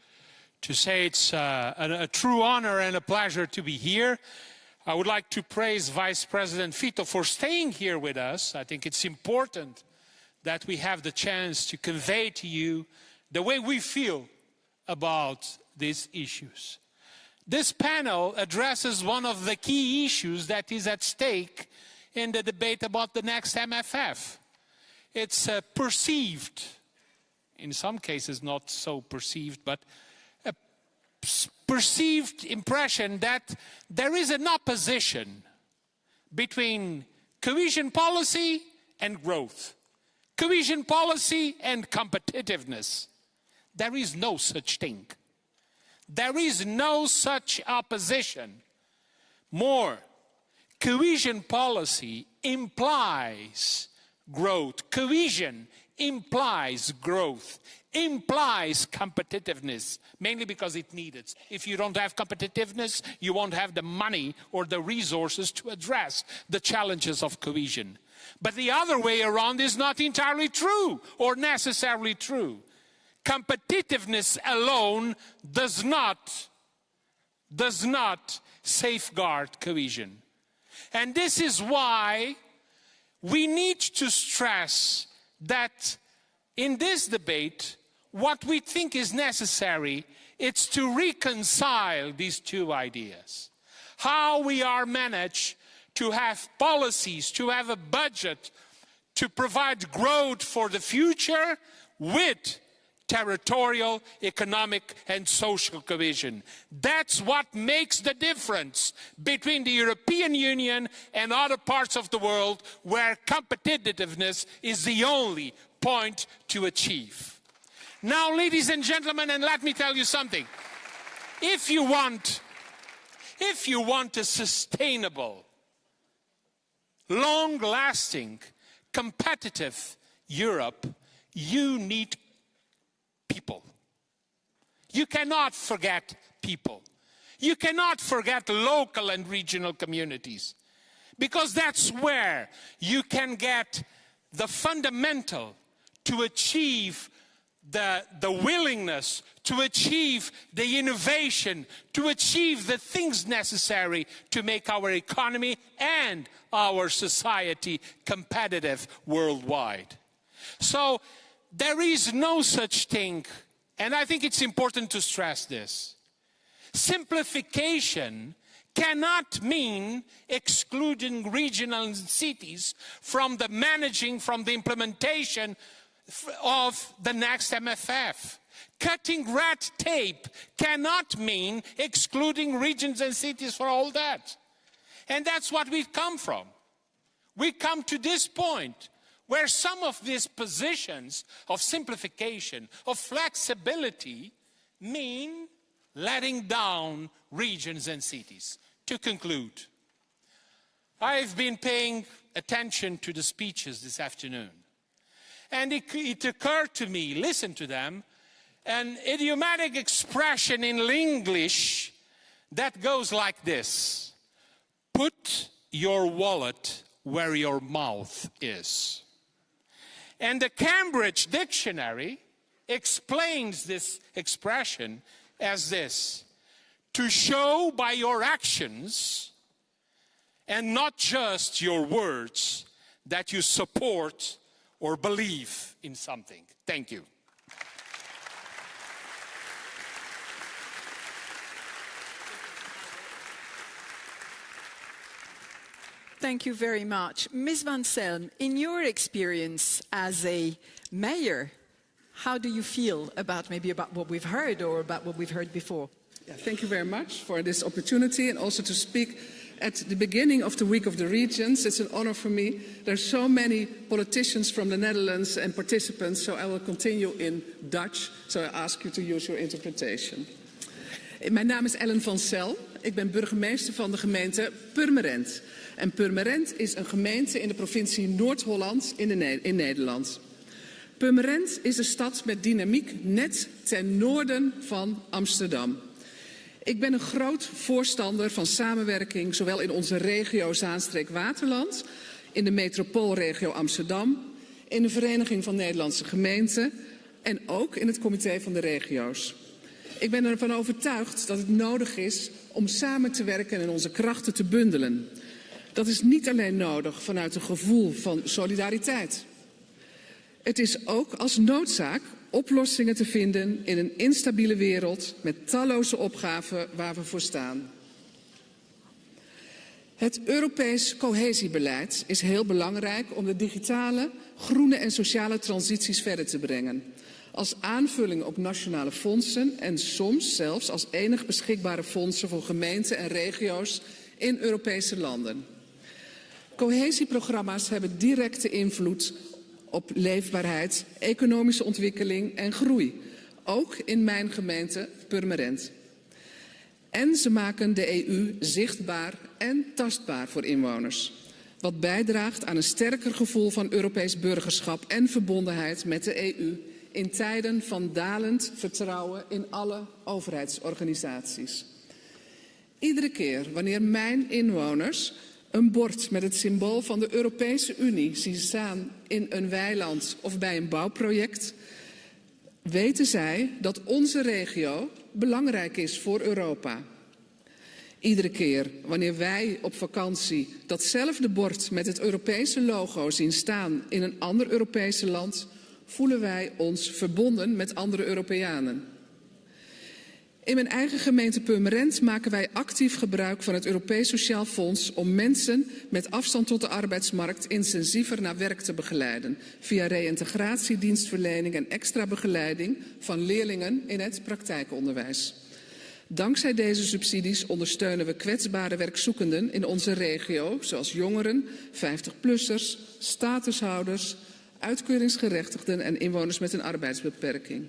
G: say it's a true honor and a pleasure to be here. I would like to praise Vice President Fitto for staying here with us. I think it's important that we have the chance to convey to you the way we feel about these issues. This panel addresses one of the key issues that is at stake in the debate about the next MFF. It's perceived, in some cases not so perceived, but perceived impression that there is an opposition between cohesion policy and growth, cohesion policy and competitiveness. There is no such thing. There is no such opposition. More, cohesion policy implies growth. Cohesion implies growth, implies competitiveness, mainly because it's needed. If you don't have competitiveness, you won't have the money or the resources to address the challenges of cohesion. But the other way around is not entirely true or necessarily true. Competitiveness alone does not safeguard cohesion. And this is why we need to stress that in this debate, what we think is necessary is to reconcile these two ideas. How we are managed to have policies, to have a budget, to provide growth for the future with territorial, economic and social cohesion. That's what makes the difference between the European Union and other parts of the world where competitiveness is the only point to achieve. Now, ladies and gentlemen, and let me tell you something. If you want a sustainable, long-lasting, competitive Europe, you need people. You cannot forget people. You cannot forget local and regional communities, because that's where you can get the fundamental to achieve the willingness, to achieve the innovation, to achieve the things necessary to make our economy and our society competitive worldwide. So there is no such thing, and I think it's important to stress this. Simplification cannot mean excluding regional cities from the managing, from the implementation of the next MFF. Cutting red tape cannot mean excluding regions and cities for all that. And that's what we've come from. We come to this point where some of these positions of simplification, of flexibility, mean letting down regions and cities. To conclude, I've been paying attention to the speeches this afternoon, and it occurred to me, listen to them, an idiomatic expression in English that goes like this: put your wallet where your mouth is. And the Cambridge Dictionary explains this expression as this: to show by your actions and not just your words that you support or believe in something. Thank you.
A: Thank you very much. Ms. Van Selm, in your experience as a mayor, how do you feel about what we've heard or about what we've heard before?
H: Yeah, thank you very much for this opportunity, and also to speak at the beginning of the Week of the Regions. It's an honor for me. There are so many politicians from the Netherlands and participants, so I will continue in Dutch. So I ask you to use your interpretation. Mijn naam is Ellen van Zel. Ik ben burgemeester van de gemeente Purmerend. En Purmerend is een gemeente in de provincie Noord-Holland in Nederland. Purmerend is een stad met dynamiek net ten noorden van Amsterdam. Ik ben een groot voorstander van samenwerking, zowel in onze regio Zaanstreek-Waterland, in de metropoolregio Amsterdam, in de Vereniging van Nederlandse Gemeenten en ook in het Comité van de Regio's. Ik ben ervan overtuigd dat het nodig is om samen te werken en onze krachten te bundelen. Dat is niet alleen nodig vanuit een gevoel van solidariteit. Het is ook als noodzaak oplossingen te vinden in een instabiele wereld met talloze opgaven waar we voor staan. Het Europees cohesiebeleid is heel belangrijk om de digitale, groene en sociale transities verder te brengen. Als aanvulling op nationale fondsen en soms zelfs als enig beschikbare fondsen voor gemeenten en regio's in Europese landen. Cohesieprogramma's hebben directe invloed op leefbaarheid, economische ontwikkeling en groei. Ook in mijn gemeente Purmerend. En ze maken de EU zichtbaar en tastbaar voor inwoners. Wat bijdraagt aan een sterker gevoel van Europees burgerschap en verbondenheid met de EU in tijden van dalend vertrouwen in alle overheidsorganisaties. Iedere keer wanneer mijn inwoners een bord met het symbool van de Europese Unie zien staan in een weiland of bij een bouwproject, weten zij dat onze regio belangrijk is voor Europa. Iedere keer wanneer wij op vakantie datzelfde bord met het Europese logo zien staan in een ander Europese land, voelen wij ons verbonden met andere Europeanen. In mijn eigen gemeente Purmerend maken wij actief gebruik van het Europees Sociaal Fonds om mensen met afstand tot de arbeidsmarkt intensiever naar werk te begeleiden, via reïntegratie, dienstverlening en extra begeleiding van leerlingen in het praktijkonderwijs. Dankzij deze subsidies ondersteunen we kwetsbare werkzoekenden in onze regio, zoals jongeren, 50-plussers, statushouders, uitkeringsgerechtigden en inwoners met een arbeidsbeperking.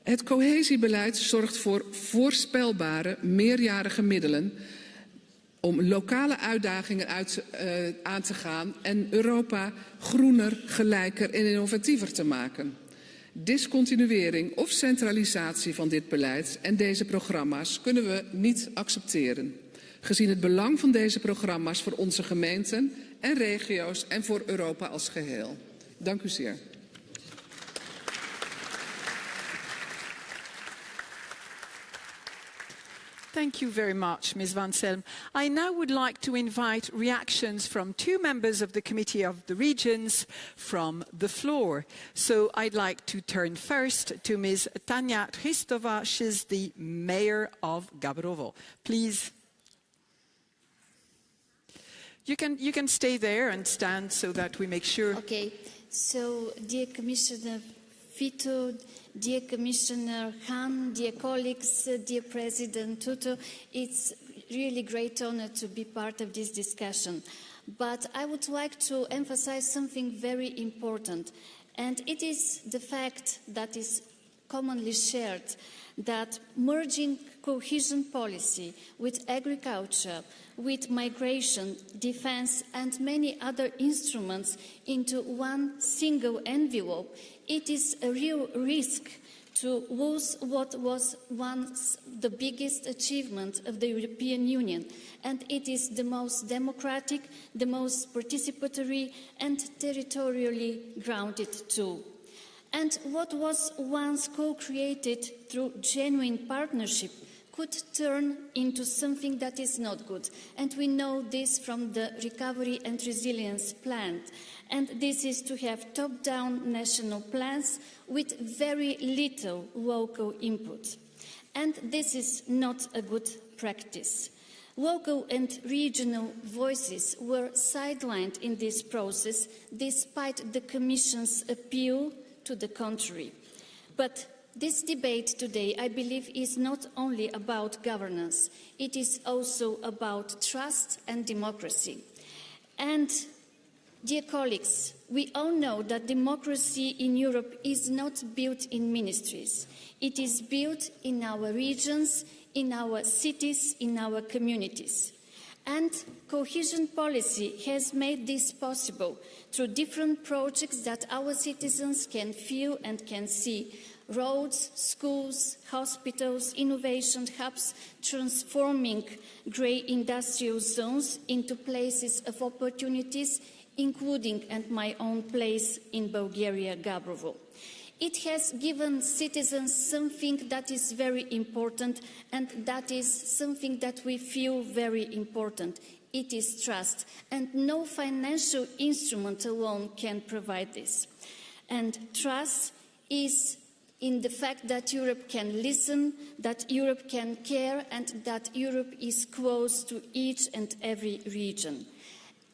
H: Het cohesiebeleid zorgt voor voorspelbare, meerjarige middelen om lokale uitdagingen aan te gaan en Europa groener, gelijker en innovatiever te maken. Discontinuering of centralisatie van dit beleid en deze programma's kunnen we niet accepteren, gezien het belang van deze programma's voor onze gemeenten en regio's en voor Europa als geheel. Dank u zeer.
A: Thank you very much, Ms. Van Selm. I now would like to invite reactions from two members of the Committee of the Regions from the floor. So I'd like to turn first to Ms. Tanja Hristova. She's the Mayor of Gabrovo. Please. You can stay there and stand so that we make sure.
I: Okay. So, dear Commissioner Fitto, dear Commissioner Hahn, dear colleagues, dear President Tutto, it's really great honor to be part of this discussion. But I would like to emphasize something very important, and it is the fact that is commonly shared that merging cohesion policy with agriculture, with migration, defense and many other instruments into one single envelope, it is a real risk to lose what was once the biggest achievement of the European Union. And it is the most democratic, the most participatory and territorially grounded tool. And what was once co-created through genuine partnership could turn into something that is not good. And we know this from the Recovery and Resilience Plan. And this is to have top-down national plans with very little local input. And this is not a good practice. Local and regional voices were sidelined in this process despite the Commission's appeal to the contrary. But this debate today, I believe, is not only about governance. It is also about trust and democracy. And, dear colleagues, we all know that democracy in Europe is not built in ministries. It is built in our regions, in our cities, in our communities. And cohesion policy has made this possible through different projects that our citizens can feel and can see. Roads, schools, hospitals, innovation hubs, transforming grey industrial zones into places of opportunities, including and my own place in Bulgaria, Gabrovo. It has given citizens something that is very important, and that is something that we feel very important. It is trust, and no financial instrument alone can provide this. And trust is in the fact that Europe can listen, that Europe can care, and that Europe is close to each and every region.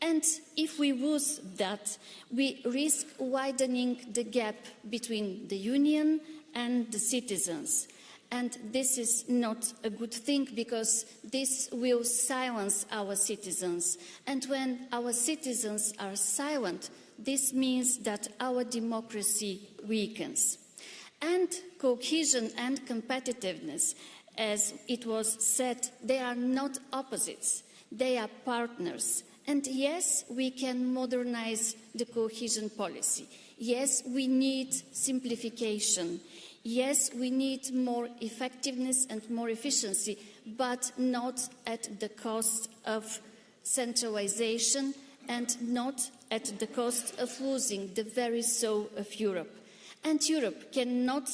I: And if we lose that, we risk widening the gap between the Union and the citizens. And this is not a good thing, because this will silence our citizens. And when our citizens are silent, this means that our democracy weakens. And cohesion and competitiveness, as it was said, they are not opposites, they are partners. And yes, we can modernize the cohesion policy. Yes, we need simplification. Yes, we need more effectiveness and more efficiency, but not at the cost of centralization and not at the cost of losing the very soul of Europe. And Europe cannot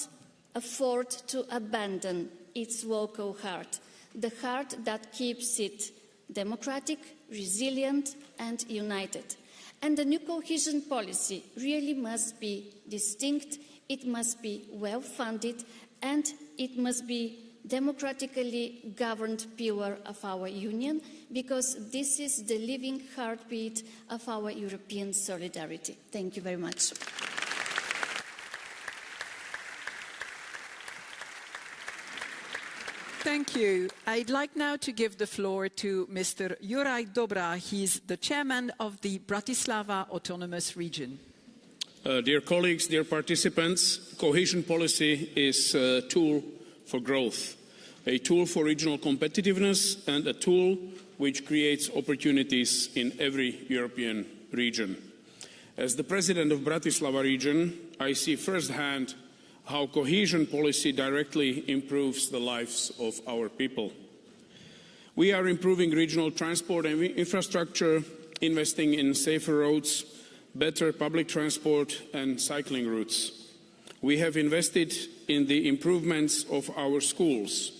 I: afford to abandon its local heart, the heart that keeps it democratic, resilient and united. And the new cohesion policy really must be distinct, it must be well funded, and it must be democratically governed pillar of our Union, because this is the living heartbeat of our European solidarity. Thank you very much.
A: Thank you. I'd like now to give the floor to Mr. Juraj Dobra. He's the chairman of the Bratislava Autonomous Region.
J: Dear colleagues, dear participants, cohesion policy is a tool for growth, a tool for regional competitiveness, and a tool which creates opportunities in every European region. As the president of Bratislava region, I see firsthand how cohesion policy directly improves the lives of our people. We are improving regional transport and infrastructure, investing in safer roads, better public transport and cycling routes. We have invested in the improvements of our schools.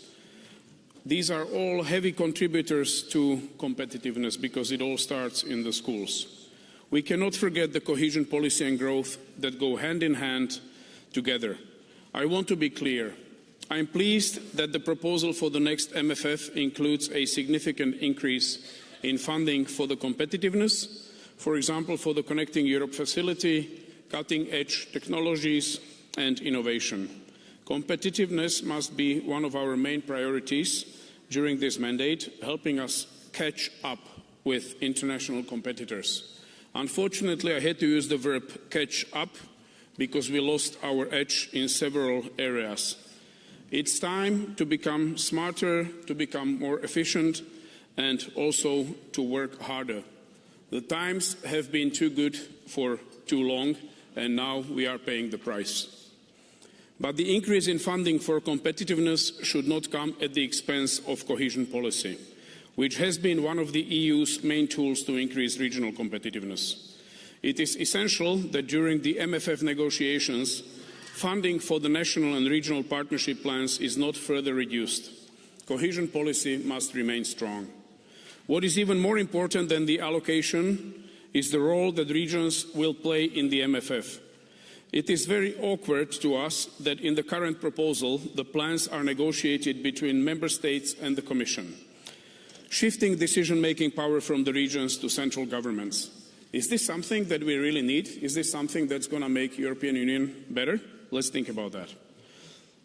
J: These are all heavy contributors to competitiveness, because it all starts in the schools. We cannot forget the cohesion policy and growth that go hand in hand together. I want to be clear. I am pleased that the proposal for the next MFF includes a significant increase in funding for the competitiveness, for example, for the Connecting Europe facility, cutting-edge technologies and innovation. Competitiveness must be one of our main priorities during this mandate, helping us catch up with international competitors. Unfortunately, I had to use the verb catch up, because we lost our edge in several areas. It's time to become smarter, to become more efficient, and also to work harder. The times have been too good for too long, and now we are paying the price. But the increase in funding for competitiveness should not come at the expense of cohesion policy, which has been one of the EU's main tools to increase regional competitiveness. It is essential that during the MFF negotiations, funding for the national and regional partnership plans is not further reduced. Cohesion policy must remain strong. What is even more important than the allocation is the role that regions will play in the MFF. It is very awkward to us that in the current proposal, the plans are negotiated between Member States and the Commission, shifting decision-making power from the regions to central governments. Is this something that we really need? Is this something that's going to make the European Union better? Let's think about that.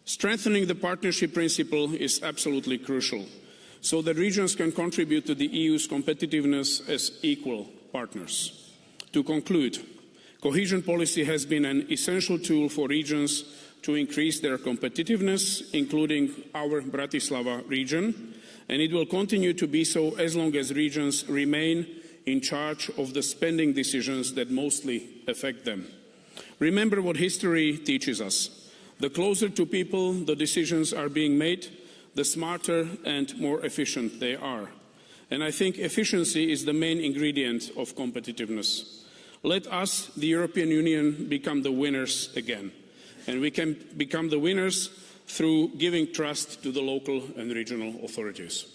J: Strengthening the partnership principle is absolutely crucial, so that regions can contribute to the EU's competitiveness as equal partners. To conclude, cohesion policy has been an essential tool for regions to increase their competitiveness, including our Bratislava region, and it will continue to be so as long as regions remain in charge of the spending decisions that mostly affect them. Remember what history teaches us. The closer to people the decisions are being made, the smarter and more efficient they are. And I think efficiency is the main ingredient of competitiveness. Let us, the European Union, become the winners again. And we can become the winners through giving trust to the local and regional authorities.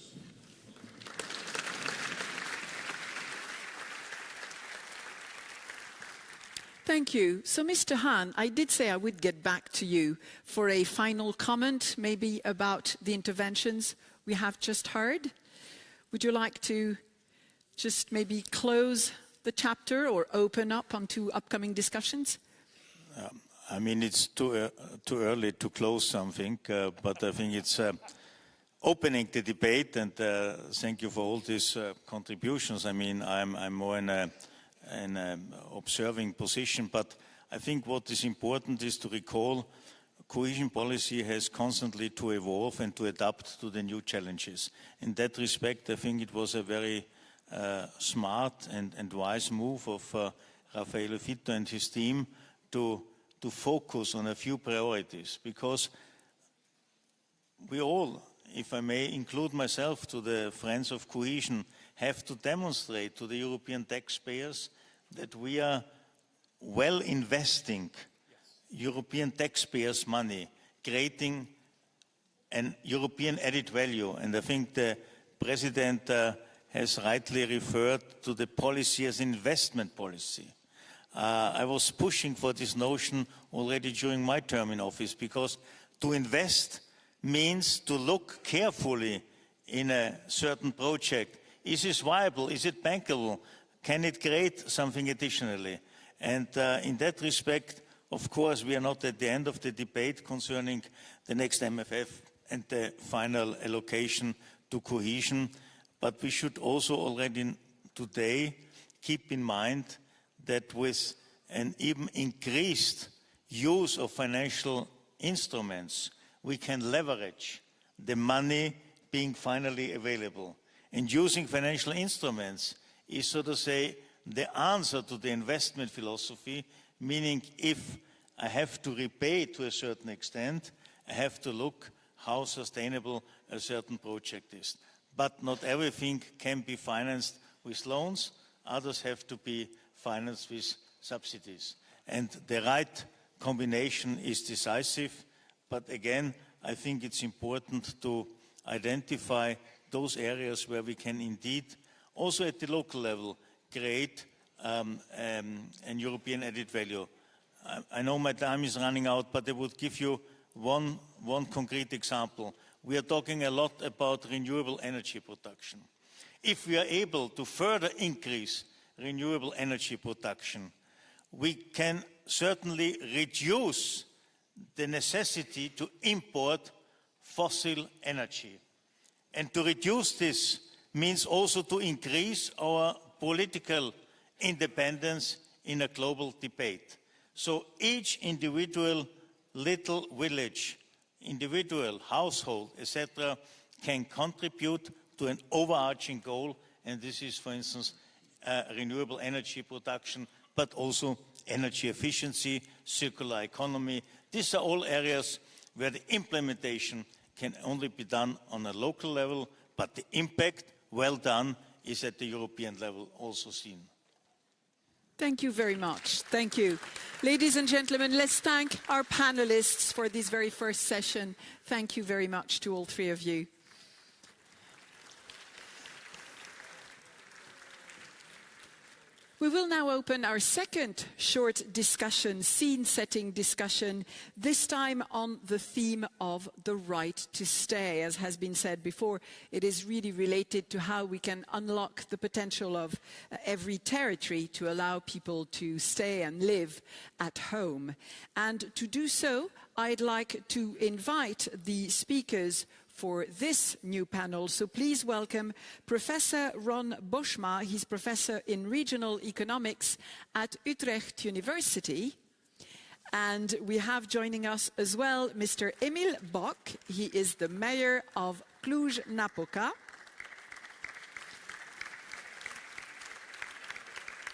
A: Thank you. So, Mr. Hahn, I did say I would get back to you for a final comment, maybe about the interventions we have just heard. Would you like to just maybe close the chapter or open up onto upcoming discussions?
F: I mean, it's too early to close something, but I think it's opening the debate, and thank you for all these contributions. I mean, I'm more in an observing position, but I think what is important is to recall cohesion policy has constantly to evolve and to adapt to the new challenges. In that respect, I think it was a very smart and wise move of Raffaele Fitto and his team to focus on a few priorities, because we all, if I may include myself to the Friends of Cohesion, have to demonstrate to the European taxpayers that we are well investing European taxpayers' money, creating an European added value. And I think the President has rightly referred to the policy as investment policy. I was pushing for this notion already during my term in office, because to invest means to look carefully in a certain project. Is this viable? Is it bankable? Can it create something additionally? And in that respect, of course, we are not at the end of the debate concerning the next MFF and the final allocation to cohesion, but we should also already today keep in mind that with an even increased use of financial instruments, we can leverage the money being finally available. And using financial instruments is, so to say, the answer to the investment philosophy, meaning if I have to repay to a certain extent, I have to look how sustainable a certain project is. But not everything can be financed with loans. Others have to be financed with subsidies. And the right combination is decisive. But again, I think it's important to identify those areas where we can indeed, also at the local level, create an European added value. I know my time is running out, but I would give you one concrete example. We are talking a lot about renewable energy production. If we are able to further increase renewable energy production, we can certainly reduce the necessity to import fossil energy. And to reduce this means also to increase our political independence in a global debate. So each individual little village, individual household, etc., can contribute to an overarching goal, and this is, for instance, renewable energy production, but also energy efficiency, circular economy. These are all areas where the implementation can only be done on a local level, but the impact, well done, is at the European level also seen.
A: Thank you very much. Thank you. Ladies and gentlemen, let's thank our panelists for this very first session. Thank you very much to all three of you. We will now open our second short discussion, scene-setting discussion, this time on the theme of the right to stay. As has been said before, it is really related to how we can unlock the potential of every territory to allow people to stay and live at home. And to do so, I'd like to invite the speakers for this new panel. So please welcome Professor Ron Boschma. He's Professor in Regional Economics at Utrecht University. And we have joining us as well Mr. Emil Bock. He is the mayor of Cluj-Napoca.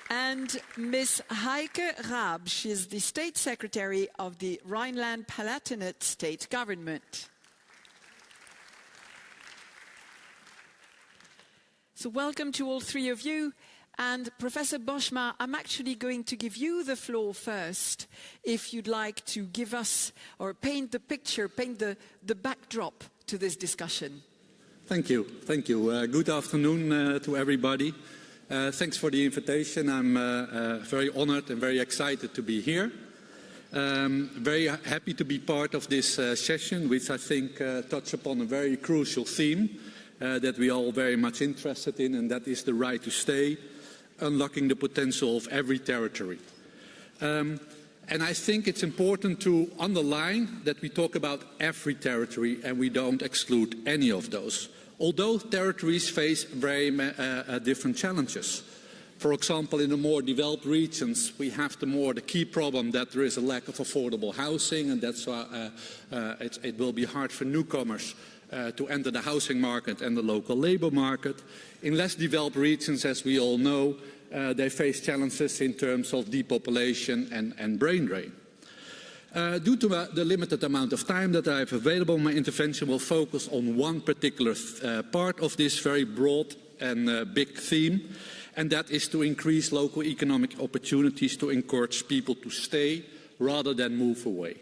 A: And Ms. Heike Raab, she is the State Secretary of the Rhineland-Palatinate State Government. So welcome to all three of you. And Professor Boschma, I'm actually going to give you the floor first, if you'd like to give us or paint the picture, paint the backdrop to this discussion.
K: Thank you. Thank you. Good afternoon to everybody. Thanks for the invitation. I'm very honored and very excited to be here. Very happy to be part of this session, which I think touches upon a very crucial theme that we are all very much interested in, and that is the right to stay, unlocking the potential of every territory. And I think it's important to underline that we talk about every territory and we don't exclude any of those. Although territories face very different challenges. For example, in the more developed regions, we have the key problem that there is a lack of affordable housing, and that's why it will be hard for newcomers to enter the housing market and the local labor market. In less developed regions, as we all know, they face challenges in terms of depopulation and brain drain. Due to the limited amount of time that I have available, my intervention will focus on one particular part of this very broad and big theme, and that is to increase local economic opportunities to encourage people to stay rather than move away.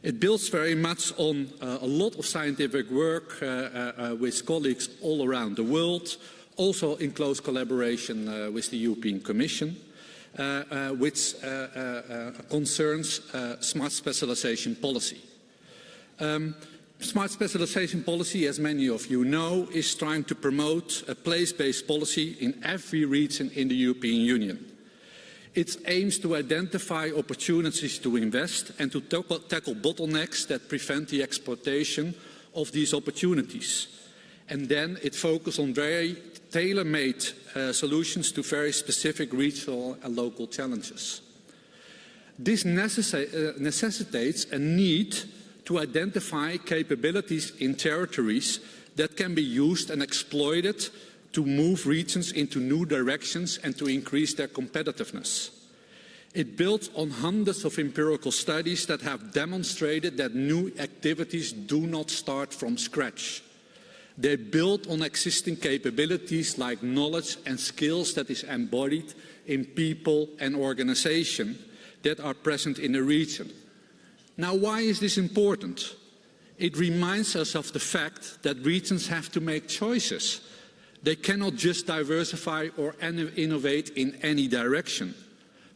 K: It builds very much on a lot of scientific work with colleagues all around the world, also in close collaboration with the European Commission, which concerns smart specialization policy. Smart specialization policy, as many of you know, is trying to promote a place-based policy in every region in the European Union. It aims to identify opportunities to invest and to tackle bottlenecks that prevent the exploitation of these opportunities. And then it focuses on very tailor-made solutions to very specific regional and local challenges. This necessitates a need to identify capabilities in territories that can be used and exploited to move regions into new directions and to increase their competitiveness. It builds on hundreds of empirical studies that have demonstrated that new activities do not start from scratch. They build on existing capabilities like knowledge and skills that is embodied in people and organization that are present in a region. Now, why is this important? It reminds us of the fact that regions have to make choices. They cannot just diversify or innovate in any direction.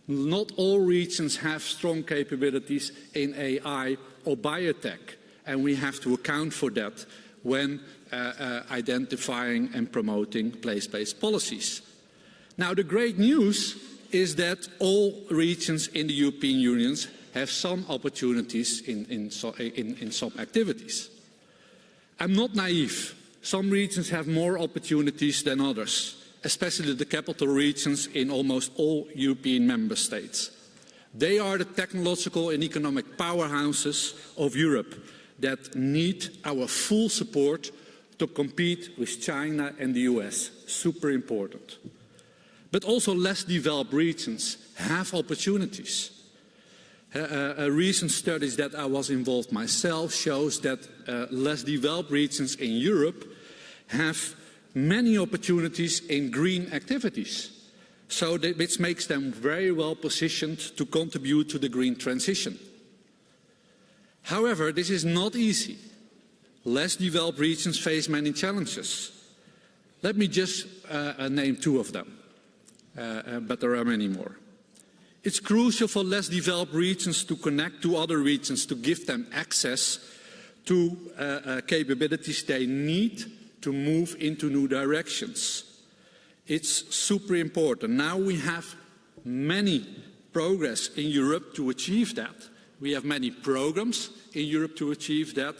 K: Not all regions have strong capabilities in AI or biotech, and we have to account for that when identifying and promoting place-based policies. Now, the great news is that all regions in the European Union have some opportunities in some activities. I'm not naive. Some regions have more opportunities than others, especially the capital regions in almost all European member states. They are the technological and economic powerhouses of Europe that need our full support to compete with China and the US. Super important. But also less developed regions have opportunities. A recent study that I was involved myself shows that less developed regions in Europe have many opportunities in green activities, which makes them very well positioned to contribute to the green transition. However, this is not easy. Less developed regions face many challenges. Let me just name two of them, but there are many more. It's crucial for less developed regions to connect to other regions, to give them access to capabilities they need to move into new directions. It's super important. Now we have many progress in Europe to achieve that. We have many programs in Europe to achieve that,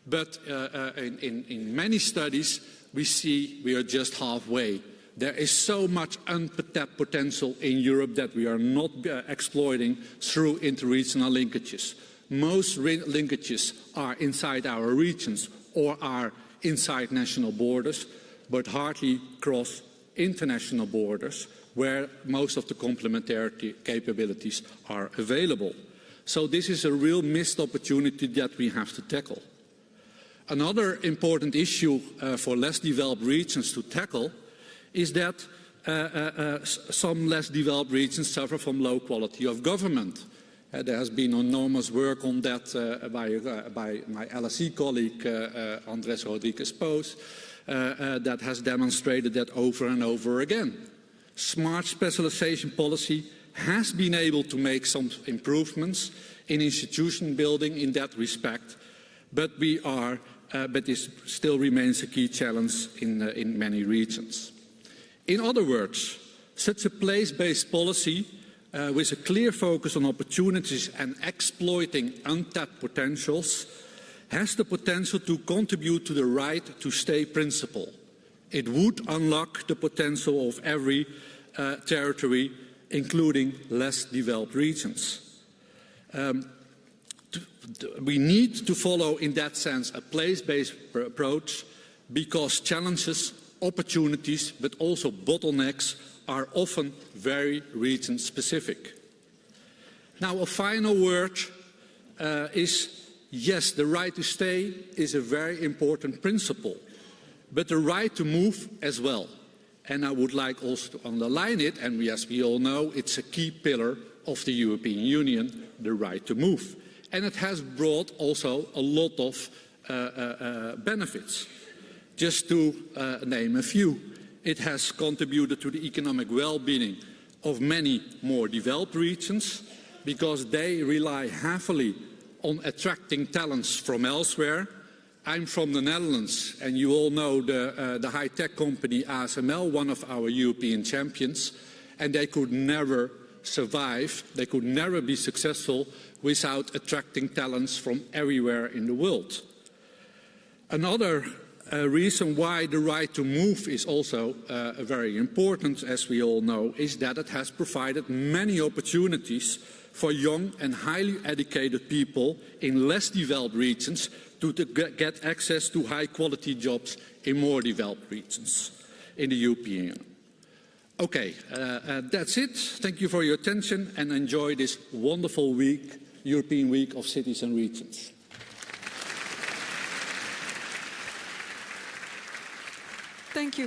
K: but in many studies we see we are just halfway. There is so much untapped potential in Europe that we are not exploiting through interregional linkages. Most linkages are inside our regions or are inside national borders, but hardly cross international borders where most of the complementarity capabilities are available. So this is a real missed opportunity that we have to tackle. Another important issue for less developed regions to tackle is that some less developed regions suffer from low quality of government. There has been enormous work on that by my LSE colleague Andrés Rodríguez Pous that has demonstrated that over and over again. Smart specialization policy has been able to make some improvements in institution building in that respect, but this still remains a key challenge in many regions. In other words, such a place-based policy with a clear focus on opportunities and exploiting untapped potentials has the potential to contribute to the right to stay principle. It would unlock the potential of every territory, including less developed regions. We need to follow, in that sense, a place-based approach because challenges, opportunities, but also bottlenecks are often very region-specific. Now, a final word is, yes, the right to stay is a very important principle, but the right to move as well. And I would like also to underline it, and as we all know, it's a key pillar of the European Union, the right to move. And it has brought also a lot of benefits. Just to name a few, it has contributed to the economic well-being of many more developed regions because they rely heavily on attracting talents from elsewhere. I'm from the Netherlands, and you all know the high-tech company ASML, one of our European champions, and they could never survive, they could never be successful without attracting talents from everywhere in the world. Another reason why the right to move is also very important, as we all know, is that it has provided many opportunities for young and highly educated people in less developed regions to get access to high-quality jobs in more developed regions in the European Union. Okay, that's it. Thank you for your attention and enjoy this wonderful week, European Week of Cities and Regions.
A: Thank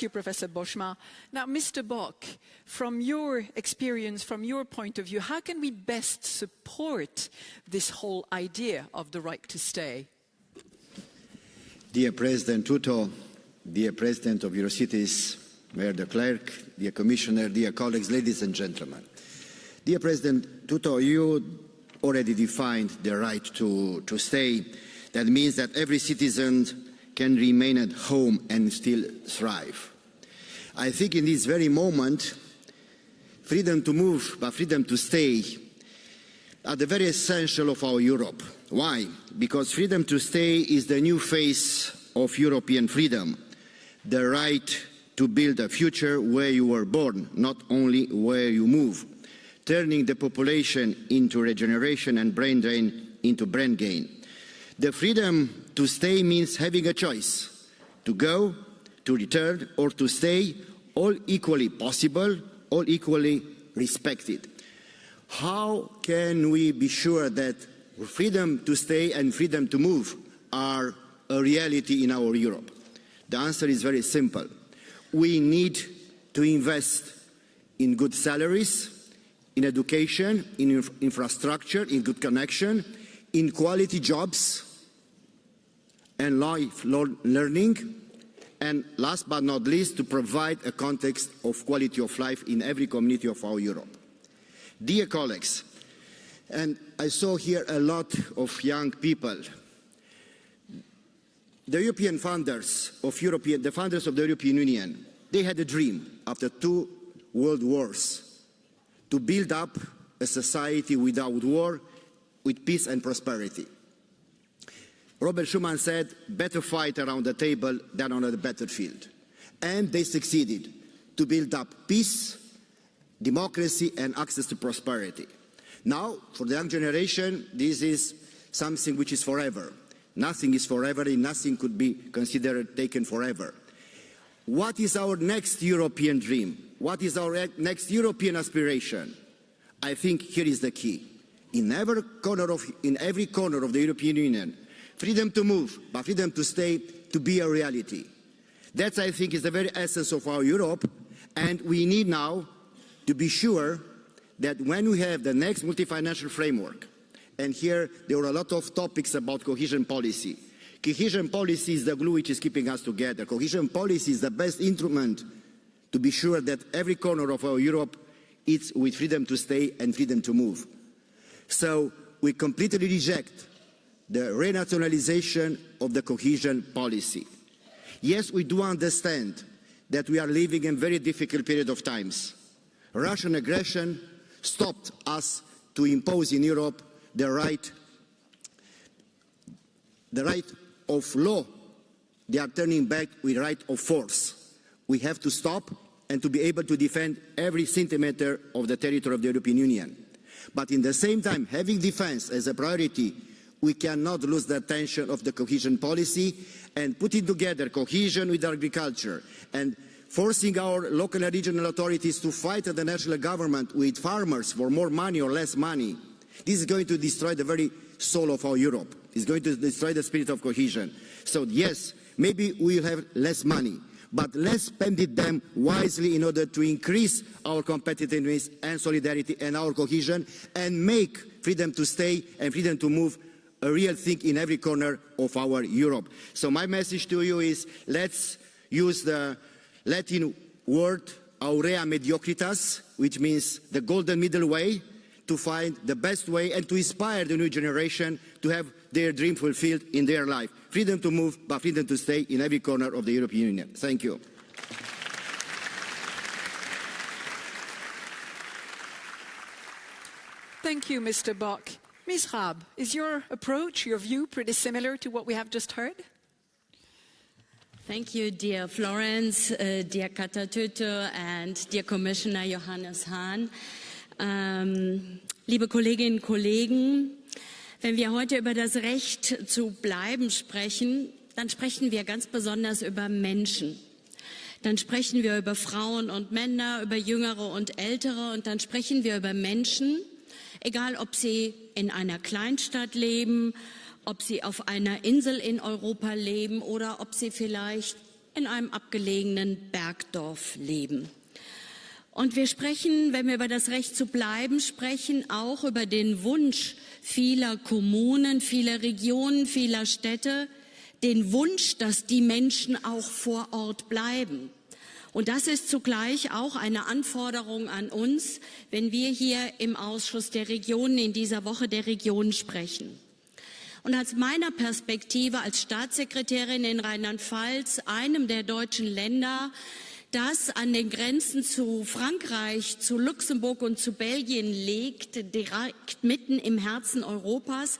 A: you, Professor Boschma. Now, Mr. Bock, from your experience, from your point of view, how can we best support this whole idea of the right to stay?
L: Dear President Tutto, dear President of Eurocities, Mayor de Klerk, dear Commissioner, dear colleagues, ladies and gentlemen. Dear President Tutto, you already defined the right to stay. That means that every citizen can remain at home and still thrive. I think in this very moment, freedom to move, but freedom to stay are the very essential of our Europe. Why? Because freedom to stay is the new face of European freedom, the right to build a future where you were born, not only where you move, turning the population into regeneration and brain drain into brain gain. The freedom to stay means having a choice, to go, to return, or to stay, all equally possible, all equally respected. How can we be sure that freedom to stay and freedom to move are a reality in our Europe? The answer is very simple. We need to invest in good salaries, in education, in infrastructure, in good connection, in quality jobs, and lifelong learning, and last but not least, to provide a context of quality of life in every community of our Europe. Dear colleagues, and I saw here a lot of young people. The European founders of the founders of the European Union, they had a dream after 2 world wars to build up a society without war, with peace and prosperity. Robert Schuman said, better fight around the table than on the battlefield. And they succeeded to build up peace, democracy, and access to prosperity. Now, for the young generation, this is something which is forever. Nothing is forever, and nothing could be considered taken forever. What is our next European dream? What is our next European aspiration? I think here is the key. In every corner of the European Union, freedom to move, but freedom to stay, to be a reality. That, I think, is the very essence of our Europe, and we need now to be sure that when we have the next multi-financial framework, and here there were a lot of topics about cohesion policy. Cohesion policy is the glue which is keeping us together. Cohesion policy is the best instrument to be sure that every corner of our Europe is with freedom to stay and freedom to move. So we completely reject the renationalization of the cohesion policy. Yes, we do understand that we are living in a very difficult period of times. Russian aggression stopped us to impose in Europe the right of law. They are turning back with right of force. We have to stop and to be able to defend every centimeter of the territory of the European Union. But in the same time, having defense as a priority, we cannot lose the attention of the cohesion policy, and putting together cohesion with agriculture and forcing our local and regional authorities to fight at the national government with farmers for more money or less money. This is going to destroy the very soul of our Europe. It's going to destroy the spirit of cohesion. So yes, maybe we'll have less money, but let's spend it them wisely in order to increase our competitiveness and solidarity and our cohesion, and make freedom to stay and freedom to move a real thing in every corner of our Europe. So my message to you is, let's use the Latin word aurea mediocritas, which means the golden middle way, to find the best way and to inspire the new generation to have their dream fulfilled in their life. Freedom to move, but freedom to stay in every corner of the European Union. Thank you.
A: Thank you, Mr. Bach. Ms. Raab, is your approach, your view, pretty similar to what we have just heard?
M: Thank you, dear Florence, dear Kata Tütte, and dear Commissioner Johannes Hahn. Liebe Kolleginnen und Kollegen, wenn wir heute über das Recht zu bleiben sprechen, dann sprechen wir ganz besonders über Menschen. Dann sprechen wir über Frauen und Männer, über Jüngere und Ältere, und dann sprechen wir über Menschen, egal ob sie in einer Kleinstadt leben, ob sie auf einer Insel in Europa leben oder ob sie vielleicht in einem abgelegenen Bergdorf leben. Und wir sprechen, wenn wir über das Recht zu bleiben sprechen, auch über den Wunsch vieler Kommunen, vieler Regionen, vieler Städte, den Wunsch, dass die Menschen auch vor Ort bleiben. Und das ist zugleich auch eine Anforderung an uns, wenn wir hier im Ausschuss der Regionen in dieser Woche der Regionen sprechen. Und aus meiner Perspektive als Staatssekretärin in Rheinland-Pfalz, einem der deutschen Länder, das an den Grenzen zu Frankreich, zu Luxemburg und zu Belgien liegt, direkt mitten im Herzen Europas,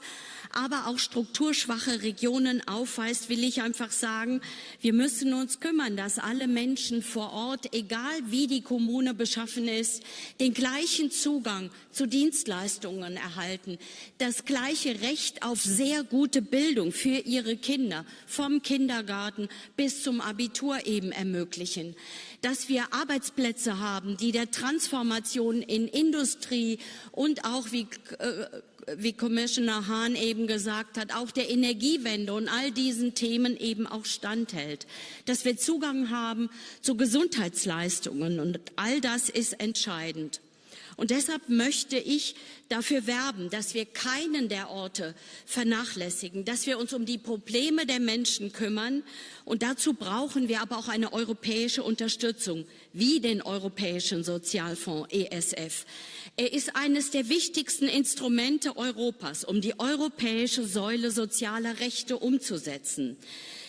M: aber auch strukturschwache Regionen aufweist, will ich einfach sagen, wir müssen uns kümmern, dass alle Menschen vor Ort, egal wie die Kommune beschaffen ist, den gleichen Zugang zu Dienstleistungen erhalten, das gleiche Recht auf sehr gute Bildung für ihre Kinder, vom Kindergarten bis zum Abitur eben ermöglichen, dass wir Arbeitsplätze haben, die der Transformation in Industrie und auch wie Commissioner Hahn eben gesagt hat, auch der Energiewende und all diesen Themen eben auch standhält. Dass wir Zugang haben zu Gesundheitsleistungen, und all das ist entscheidend. Und deshalb möchte ich dafür werben, dass wir keinen der Orte vernachlässigen, dass wir uns um die Probleme der Menschen kümmern. Und dazu brauchen wir aber auch eine europäische Unterstützung, wie den Europäischen Sozialfonds ESF. Er ist eines der wichtigsten Instrumente Europas, um die europäische Säule sozialer Rechte umzusetzen.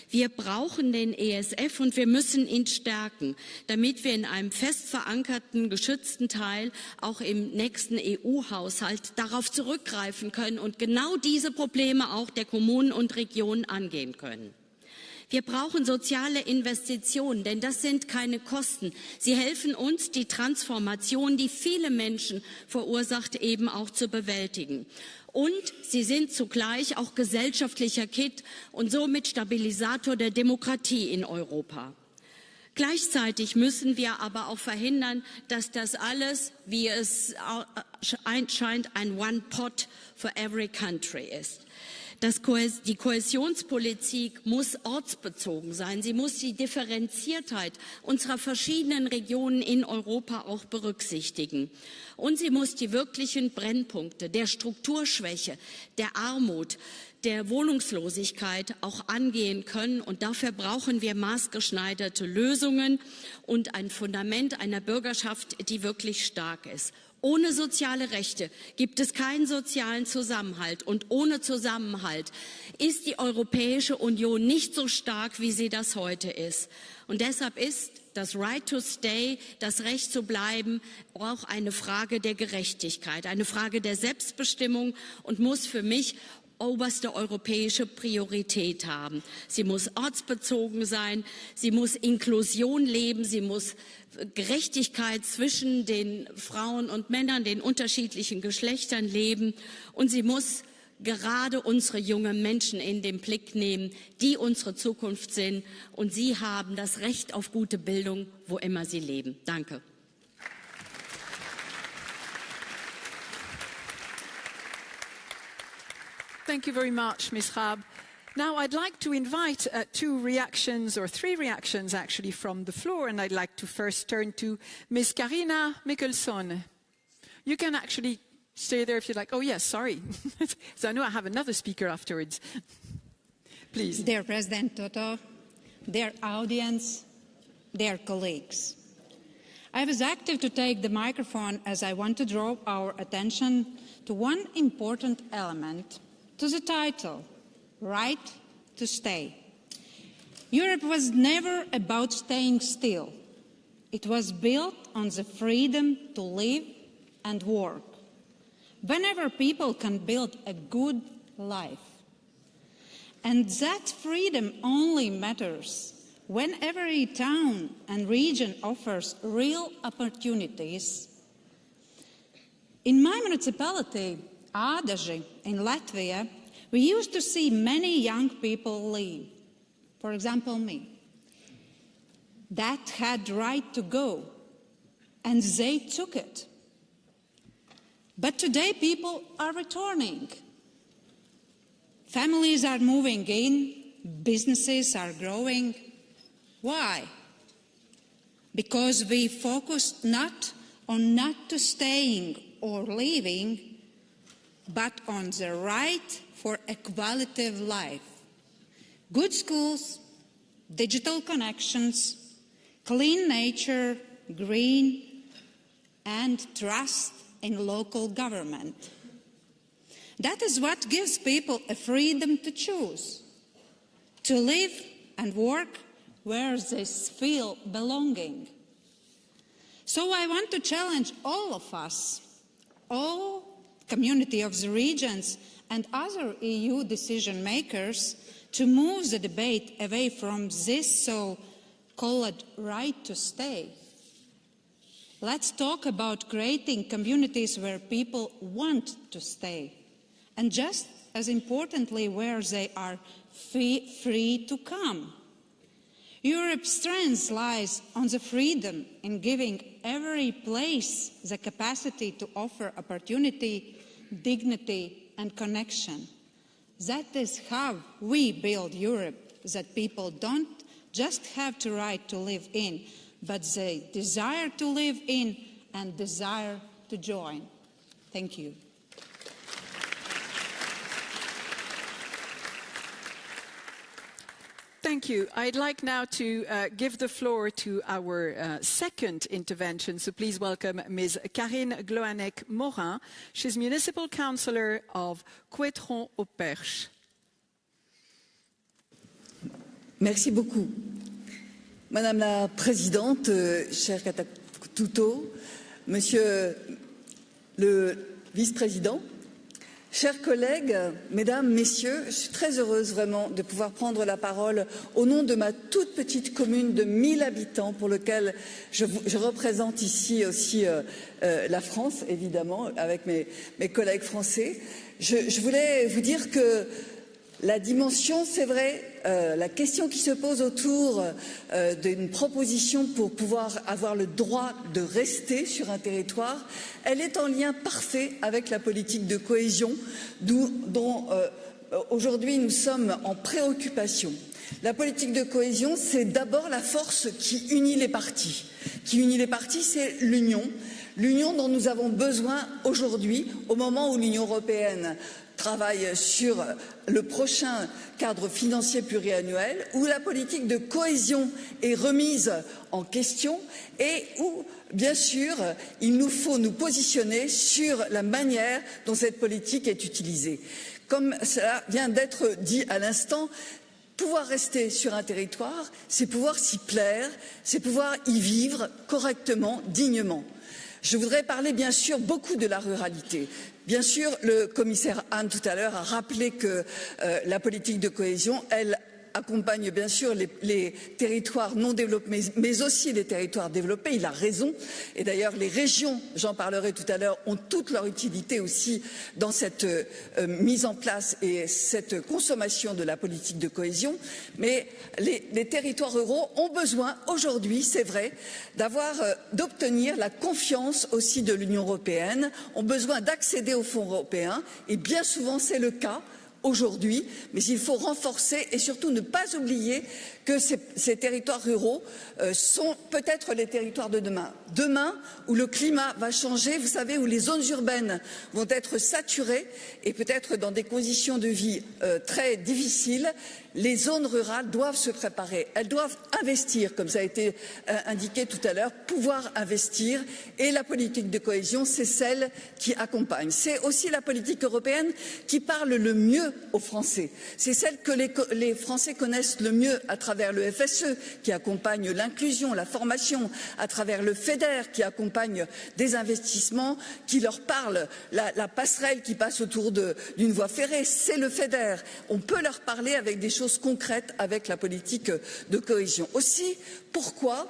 M: Wir brauchen den ESF und wir müssen ihn stärken, damit wir in einem fest verankerten, geschützten Teil auch im nächsten EU-Haushalt darauf zurückgreifen können und genau diese Probleme auch der Kommunen und Regionen angehen können. Wir brauchen soziale Investitionen, denn das sind keine Kosten. Sie helfen uns, die Transformation, die viele Menschen verursacht, eben auch zu bewältigen. Und sie sind zugleich auch gesellschaftlicher Kitt und somit Stabilisator der Demokratie in Europa. Gleichzeitig müssen wir aber auch verhindern, dass das alles, wie es scheint, ein One Pot for every country ist. Die Kohäsionspolitik muss ortsbezogen sein. Sie muss die Differenziertheit unserer verschiedenen Regionen in Europa auch berücksichtigen. Und sie muss die wirklichen Brennpunkte der Strukturschwäche, der Armut, der Wohnungslosigkeit auch angehen können. Und dafür brauchen wir maßgeschneiderte Lösungen und ein Fundament einer Bürgerschaft, die wirklich stark ist. Ohne soziale Rechte gibt es keinen sozialen Zusammenhalt. Und ohne Zusammenhalt ist die Europäische Union nicht so stark, wie sie das heute ist. Und deshalb ist das Right to Stay, das Recht zu bleiben, auch eine Frage der Gerechtigkeit, eine Frage der Selbstbestimmung und muss für mich oberste europäische Priorität haben. Sie muss ortsbezogen sein, sie muss Inklusion leben, sie muss Gerechtigkeit zwischen den Frauen und Männern, den unterschiedlichen Geschlechtern leben und sie muss gerade unsere jungen Menschen in den Blick nehmen, die unsere Zukunft sind und sie haben das Recht auf gute Bildung, wo immer sie leben. Danke.
A: Thank you very much, Ms. Raab. Now, I'd like to invite two reactions, or three reactions actually, from the floor, and I'd like to first turn to Ms. Carina Mikkelson. You can actually stay there if you'd like. Oh, yes, sorry. So I know I have another speaker afterwards. Please.
N: Dear President Toto, dear audience, dear colleagues. I was active to take the microphone as I want to draw our attention to one important element, to the title, Right to Stay. Europe was never about staying still. It was built on the freedom to live and work. Whenever people can build a good life. And that freedom only matters when every town and region offers real opportunities. In my municipality, Ādaži, in Latvia, we used to see many young people leave. For example, me. That had right to go, and they took it. But today people are returning. Families are moving in, businesses are growing. Why? Because we focused not on not to staying or leaving, but on the right for a qualitative life. Good schools, digital connections, clean nature, green, and trust in local government. That is what gives people a freedom to choose, to live and work where they feel belonging. So I want to challenge all of us, all community of the regions and other EU decision makers to move the debate away from this so-called right to stay. Let's talk about creating communities where people want to stay, and just as importantly, where they are free to come. Europe's strength lies on the freedom in giving every place the capacity to offer opportunity, dignity, and connection. That is how we build Europe, that people don't just have the right to live in, but they desire to live in and desire to join. Thank you.
A: Thank you. I'd like now to give the floor to our second intervention. So please welcome Ms. Karine Gloanec-Morin. She's Municipal Councillor of Cohesion-au-Perche.
O: Merci beaucoup. Madame la Présidente, cher Tuto, Monsieur le Vice-président, Chers collègues, mesdames, messieurs, je suis très heureuse vraiment de pouvoir prendre la parole au nom de ma toute petite commune de 1000 habitants pour lequel je représente ici aussi la France, évidemment, avec mes collègues français. Je voulais vous dire que la dimension, c'est vrai, la question qui se pose autour d'une proposition pour pouvoir avoir le droit de rester sur un territoire, elle est en lien parfait avec la politique de cohésion dont aujourd'hui nous sommes en préoccupation. La politique de cohésion, c'est d'abord la force qui unit les partis. Qui unit les partis, c'est l'union. L'union dont nous avons besoin aujourd'hui, au moment où l'Union européenne travaille sur le prochain cadre financier pluriannuel, où la politique de cohésion est remise en question et où, bien sûr, il nous faut nous positionner sur la manière dont cette politique est utilisée. Comme cela vient d'être dit à l'instant, pouvoir rester sur un territoire, c'est pouvoir s'y plaire, c'est pouvoir y vivre correctement, dignement. Je voudrais parler bien sûr beaucoup de la ruralité. Bien sûr, le commissaire Hahn tout à l'heure a rappelé que la politique de cohésion, elle accompagne bien sûr les territoires non développés, mais aussi les territoires développés. Il a raison. Et d'ailleurs, les régions, j'en parlerai tout à l'heure, ont toute leur utilité aussi dans cette mise en place et cette consommation de la politique de cohésion. Mais les territoires ruraux ont besoin aujourd'hui, c'est vrai, d'obtenir la confiance aussi de l'Union européenne, ont besoin d'accéder aux fonds européens. Et bien souvent, c'est le cas aujourd'hui, mais il faut renforcer et surtout ne pas oublier que ces territoires ruraux sont peut-être les territoires de demain. Demain, où le climat va changer, vous savez, où les zones urbaines vont être saturées et peut-être dans des conditions de vie très difficiles, les zones rurales doivent se préparer. Elles doivent investir, comme ça a été indiqué tout à l'heure, pouvoir investir. Et la politique de cohésion, c'est celle qui accompagne. C'est aussi la politique européenne qui parle le mieux aux Français. C'est celle que les Français connaissent le mieux à travers le FSE, qui accompagne l'inclusion, la formation, à travers le FEDER, qui accompagne des investissements, qui leur parle la passerelle qui passe autour d'une voie ferrée. C'est le FEDER. On peut leur parler avec des choses concrètes avec la politique de cohésion. Aussi, pourquoi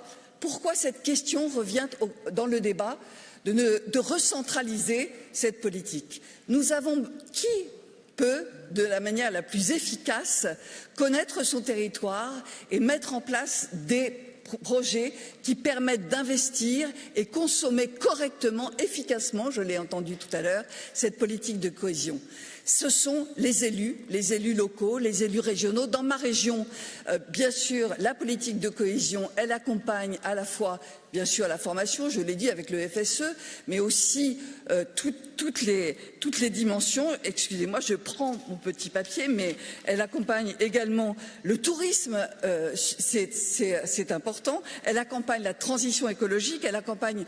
O: cette question revient dans le débat de recentraliser cette politique? Qui peut, de la manière la plus efficace, connaître son territoire et mettre en place des projets qui permettent d'investir et consommer correctement, efficacement, je l'ai entendu tout à l'heure, cette politique de cohésion? Ce sont les élus locaux, les élus régionaux. Dans ma région, bien sûr, la politique de cohésion, elle accompagne à la fois, bien sûr, la formation, je l'ai dit, avec le FSE, mais aussi toutes les dimensions. Excusez-moi, je prends mon petit papier, mais elle accompagne également le tourisme, c'est important. Elle accompagne la transition écologique, elle accompagne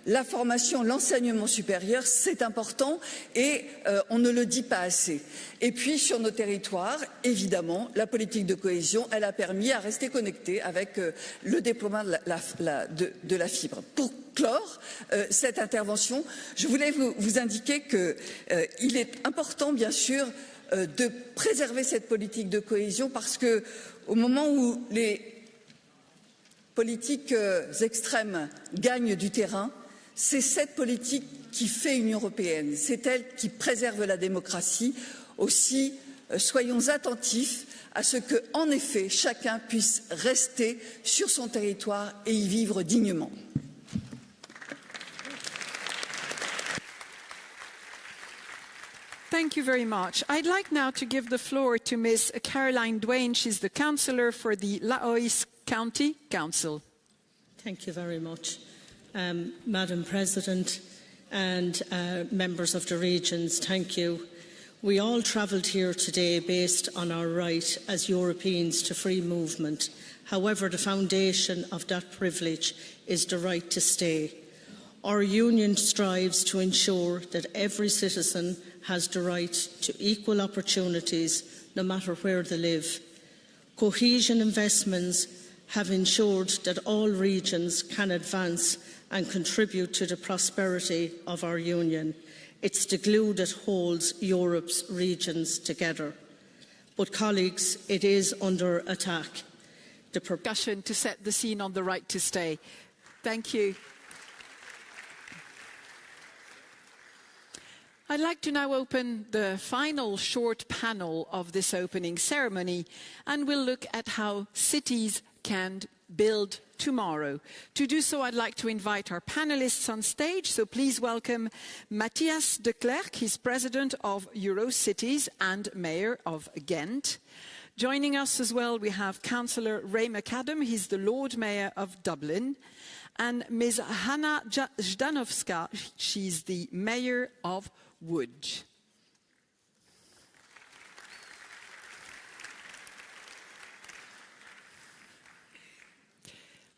O: la formation, l'enseignement supérieur, c'est important et on ne le dit pas assez. Et puis sur nos territoires, évidemment, la politique de cohésion, elle a permis à rester connectés avec le déploiement de la fibre. Pour clore cette intervention, je voulais vous indiquer qu'il est important, bien sûr, de préserver cette politique de cohésion parce que au moment où les politiques extrêmes gagnent du terrain, c'est cette politique qui fait Union européenne, c'est elle qui préserve la démocratie. Aussi, soyons attentifs à ce que, en effet, chacun puisse rester sur son territoire et y vivre dignement.
A: Thank you very much. I'd like now to give the floor to Ms. Caroline Duane. She's the councillor for the Laois County Council.
P: Thank you very much. Madam President and members of the regions, thank you. We all travelled here today based on our right as Europeans to free movement. However, the foundation of that privilege is the right to stay. Our union strives to ensure that every citizen has the right to equal opportunities, no matter where they live. Cohesion investments have ensured that all regions can advance and contribute to the prosperity of our union. It's the glue that holds Europe's regions together. But, colleagues, it is under attack.
A: The discussion to set the scene on the right to stay. Thank you. I'd like to now open the final short panel of this opening ceremony, and we'll look at how cities can build tomorrow. To do so, I'd like to invite our panelists on stage. So please welcome Matthias de Klerk. He's president of Eurocities and mayor of Ghent. Joining us as well, we have Councillor Ray McAdam. He's the Lord Mayor of Dublin. And Ms. Hanna Zdanowska, she's the Mayor of Łódź.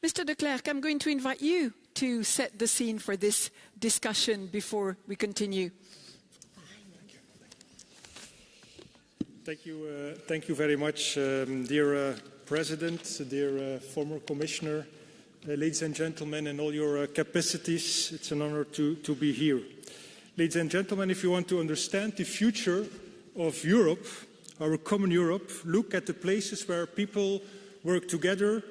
A: Mr. de Klerk, I'm going to invite you to set the scene for this discussion before we continue.
Q: Thank you very much, dear President, dear former Commissioner, ladies and gentlemen, and all your capacities. It's an honor to be here. Ladies and gentlemen, if you want to understand the future of Europe, our common Europe, look at the places where people work together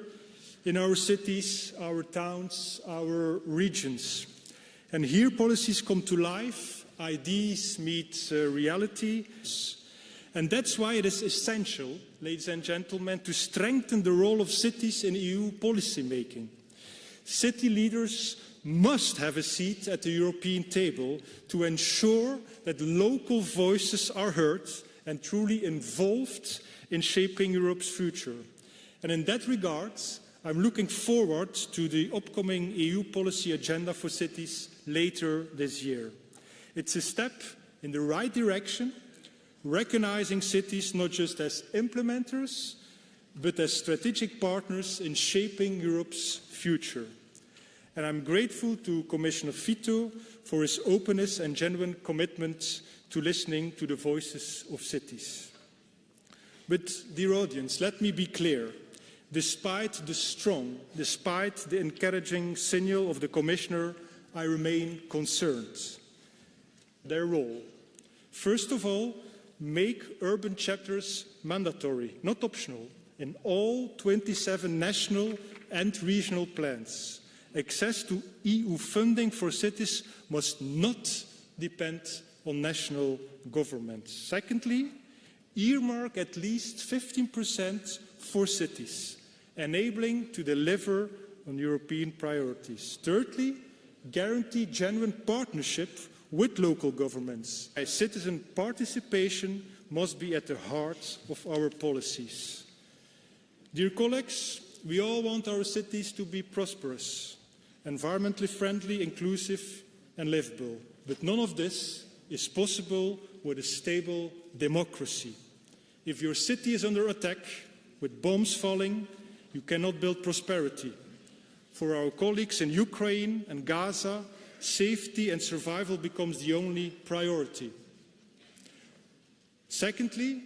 Q: in our cities, our towns, our regions. And here policies come to life, ideas meet reality. And that's why it is essential, ladies and gentlemen, to strengthen the role of cities in EU policy making. City leaders must have a seat at the European table to ensure that local voices are heard and truly involved in shaping Europe's future. And in that regard, I'm looking forward to the upcoming EU policy agenda for cities later this year. It's a step in the right direction, recognizing cities not just as implementers, but as strategic partners in shaping Europe's future. And I'm grateful to Commissioner Fitto for his openness and genuine commitment to listening to the voices of cities. But, dear audience, let me be clear. Despite the encouraging signal of the Commissioner, I remain concerned. Their role. First of all, make urban chapters mandatory, not optional, in all 27 national and regional plans. Access to EU funding for cities must not depend on national governments. Secondly, earmark at least 15% for cities, enabling to deliver on European priorities. Thirdly, guarantee genuine partnership with local governments. Citizen participation must be at the heart of our policies. Dear colleagues, we all want our cities to be prosperous, environmentally friendly, inclusive and livable. But none of this is possible with a stable democracy. If your city is under attack, with bombs falling, you cannot build prosperity. For our colleagues in Ukraine and Gaza, safety and survival becomes the only priority. Secondly,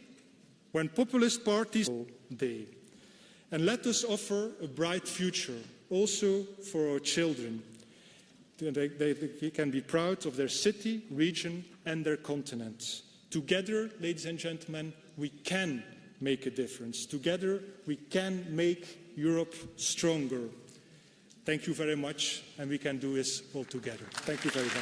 Q: when populist parties day, and let us offer a bright future also for our children. They can be proud of their city, region and their continent. Together, ladies and gentlemen, we can make a difference. Together, we can make Europe stronger. Thank you very much, and we can do this all together. Thank you very much.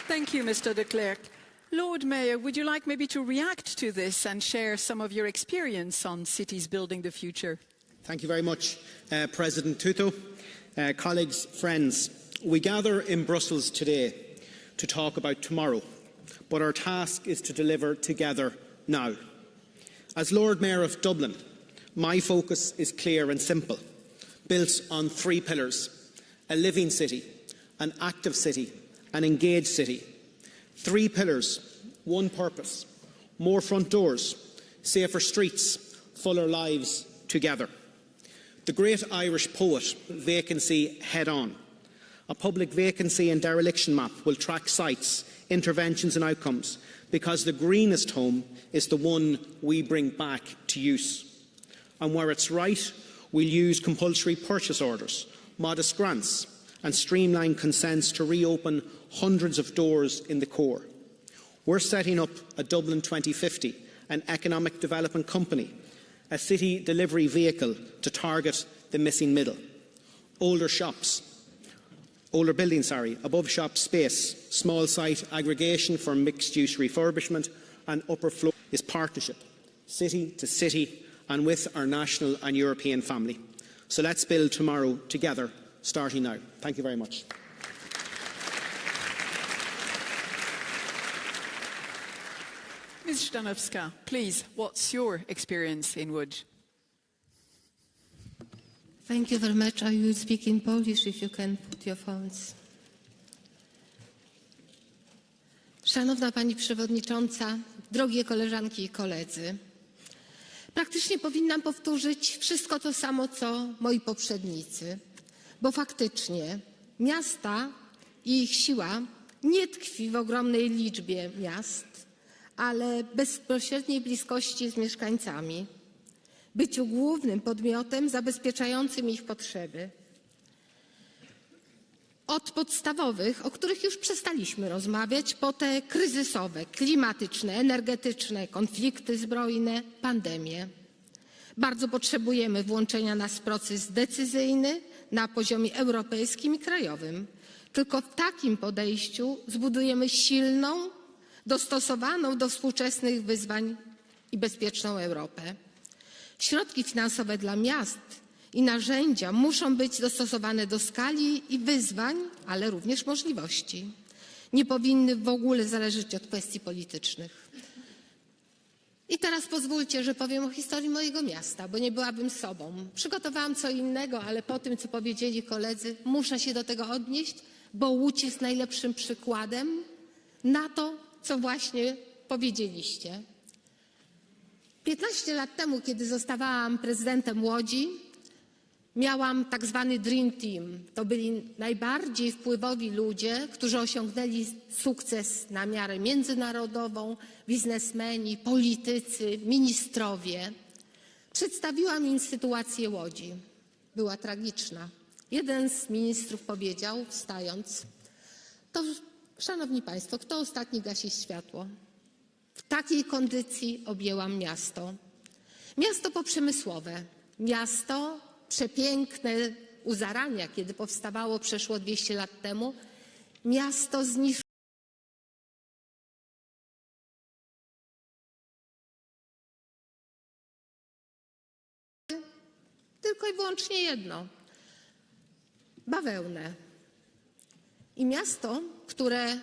A: Thank you, Mr. de Klerk. Lord Mayor, would you like maybe to react to this and share some of your experience on cities building the future?
R: Thank you very much, President Fitto. Colleagues, friends, we gather in Brussels today to talk about tomorrow, but our task is to deliver together now. As Lord Mayor of Dublin, my focus is clear and simple, built on 3 pillars: a living city, an active city, an engaged city. 3 pillars, 1 purpose: more front doors, safer streets, fuller lives together. The great Irish poet, Vacancy Head On. A public vacancy and dereliction map will track sites, interventions and outcomes, because the greenest home is the one we bring back to use. And where it's right, we'll use compulsory purchase orders, modest grants and streamlined consents to reopen hundreds of doors in the core. We're setting up a Dublin 2050, an economic development company, a city delivery vehicle to target the missing middle. Older buildings, above shop space, small site aggregation for mixed-use refurbishment and upper floor is partnership, city to city and with our national and European family. So let's build tomorrow together, starting now. Thank you very much.
A: Ms. Stanowska, please, what's your experience in Łódź?
S: Thank you very much. I will speak in Polish if you can put your phones. Szanowna Pani Przewodnicząca, drogie koleżanki i koledzy. Praktycznie powinnam powtórzyć wszystko to samo, co moi poprzednicy, bo faktycznie miasta i ich siła nie tkwi w ogromnej liczbie miast, ale bezpośredniej bliskości z mieszkańcami, byciu głównym podmiotem zabezpieczającym ich potrzeby. Od podstawowych, o których już przestaliśmy rozmawiać, po te kryzysowe, klimatyczne, energetyczne, konflikty zbrojne, pandemie. Bardzo potrzebujemy włączenia nas w proces decyzyjny na poziomie europejskim i krajowym. Tylko w takim podejściu zbudujemy silną, dostosowaną do współczesnych wyzwań i bezpieczną Europę. Środki finansowe dla miast i narzędzia muszą być dostosowane do skali i wyzwań, ale również możliwości. Nie powinny w ogóle zależeć od kwestii politycznych. I teraz pozwólcie, że powiem o historii mojego miasta, bo nie byłabym sobą. Przygotowałam co innego, ale po tym, co powiedzieli koledzy, muszę się do tego odnieść, bo Łódź jest najlepszym przykładem na to, co właśnie powiedzieliście. 15 lat temu, kiedy zostawałam prezydentem Łodzi, miałam tak zwany Dream Team. To byli najbardziej wpływowi ludzie, którzy osiągnęli sukces na miarę międzynarodową, biznesmeni, politycy, ministrowie. Przedstawiłam im sytuację Łodzi. Była tragiczna. Jeden z ministrów powiedział, wstając, to szanowni państwo, kto ostatni gasi światło? W takiej kondycji objęłam miasto. Miasto poprzemysłowe, miasto przepiękne u zarania, kiedy powstawało przeszło 200 lat temu, miasto zniszczone. Tylko i wyłącznie jedno. Bawełnę. I miasto, które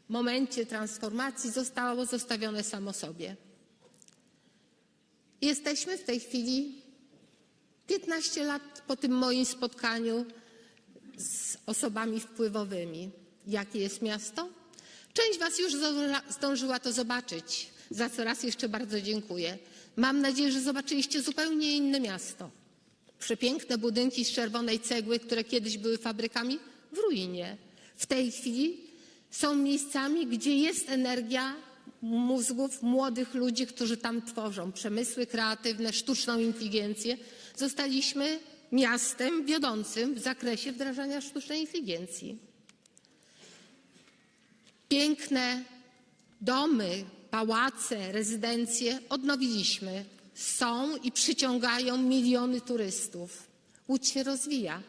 S: w momencie transformacji zostało zostawione samo sobie. Jesteśmy w tej chwili 15 lat po tym moim spotkaniu z osobami wpływowymi. Jakie jest miasto? Część was już zdążyła to zobaczyć, za co raz jeszcze bardzo dziękuję. Mam nadzieję, że zobaczyliście zupełnie inne miasto. Przepiękne budynki z czerwonej cegły, które kiedyś były fabrykami, w ruinie. W tej chwili są miejscami, gdzie jest energia mózgów młodych ludzi, którzy tam tworzą przemysły kreatywne, sztuczną inteligencję. Zostaliśmy miastem wiodącym w zakresie wdrażania sztucznej inteligencji. Piękne domy, pałace, rezydencje odnowiliśmy. Są i przyciągają miliony turystów. Łódź się rozwija.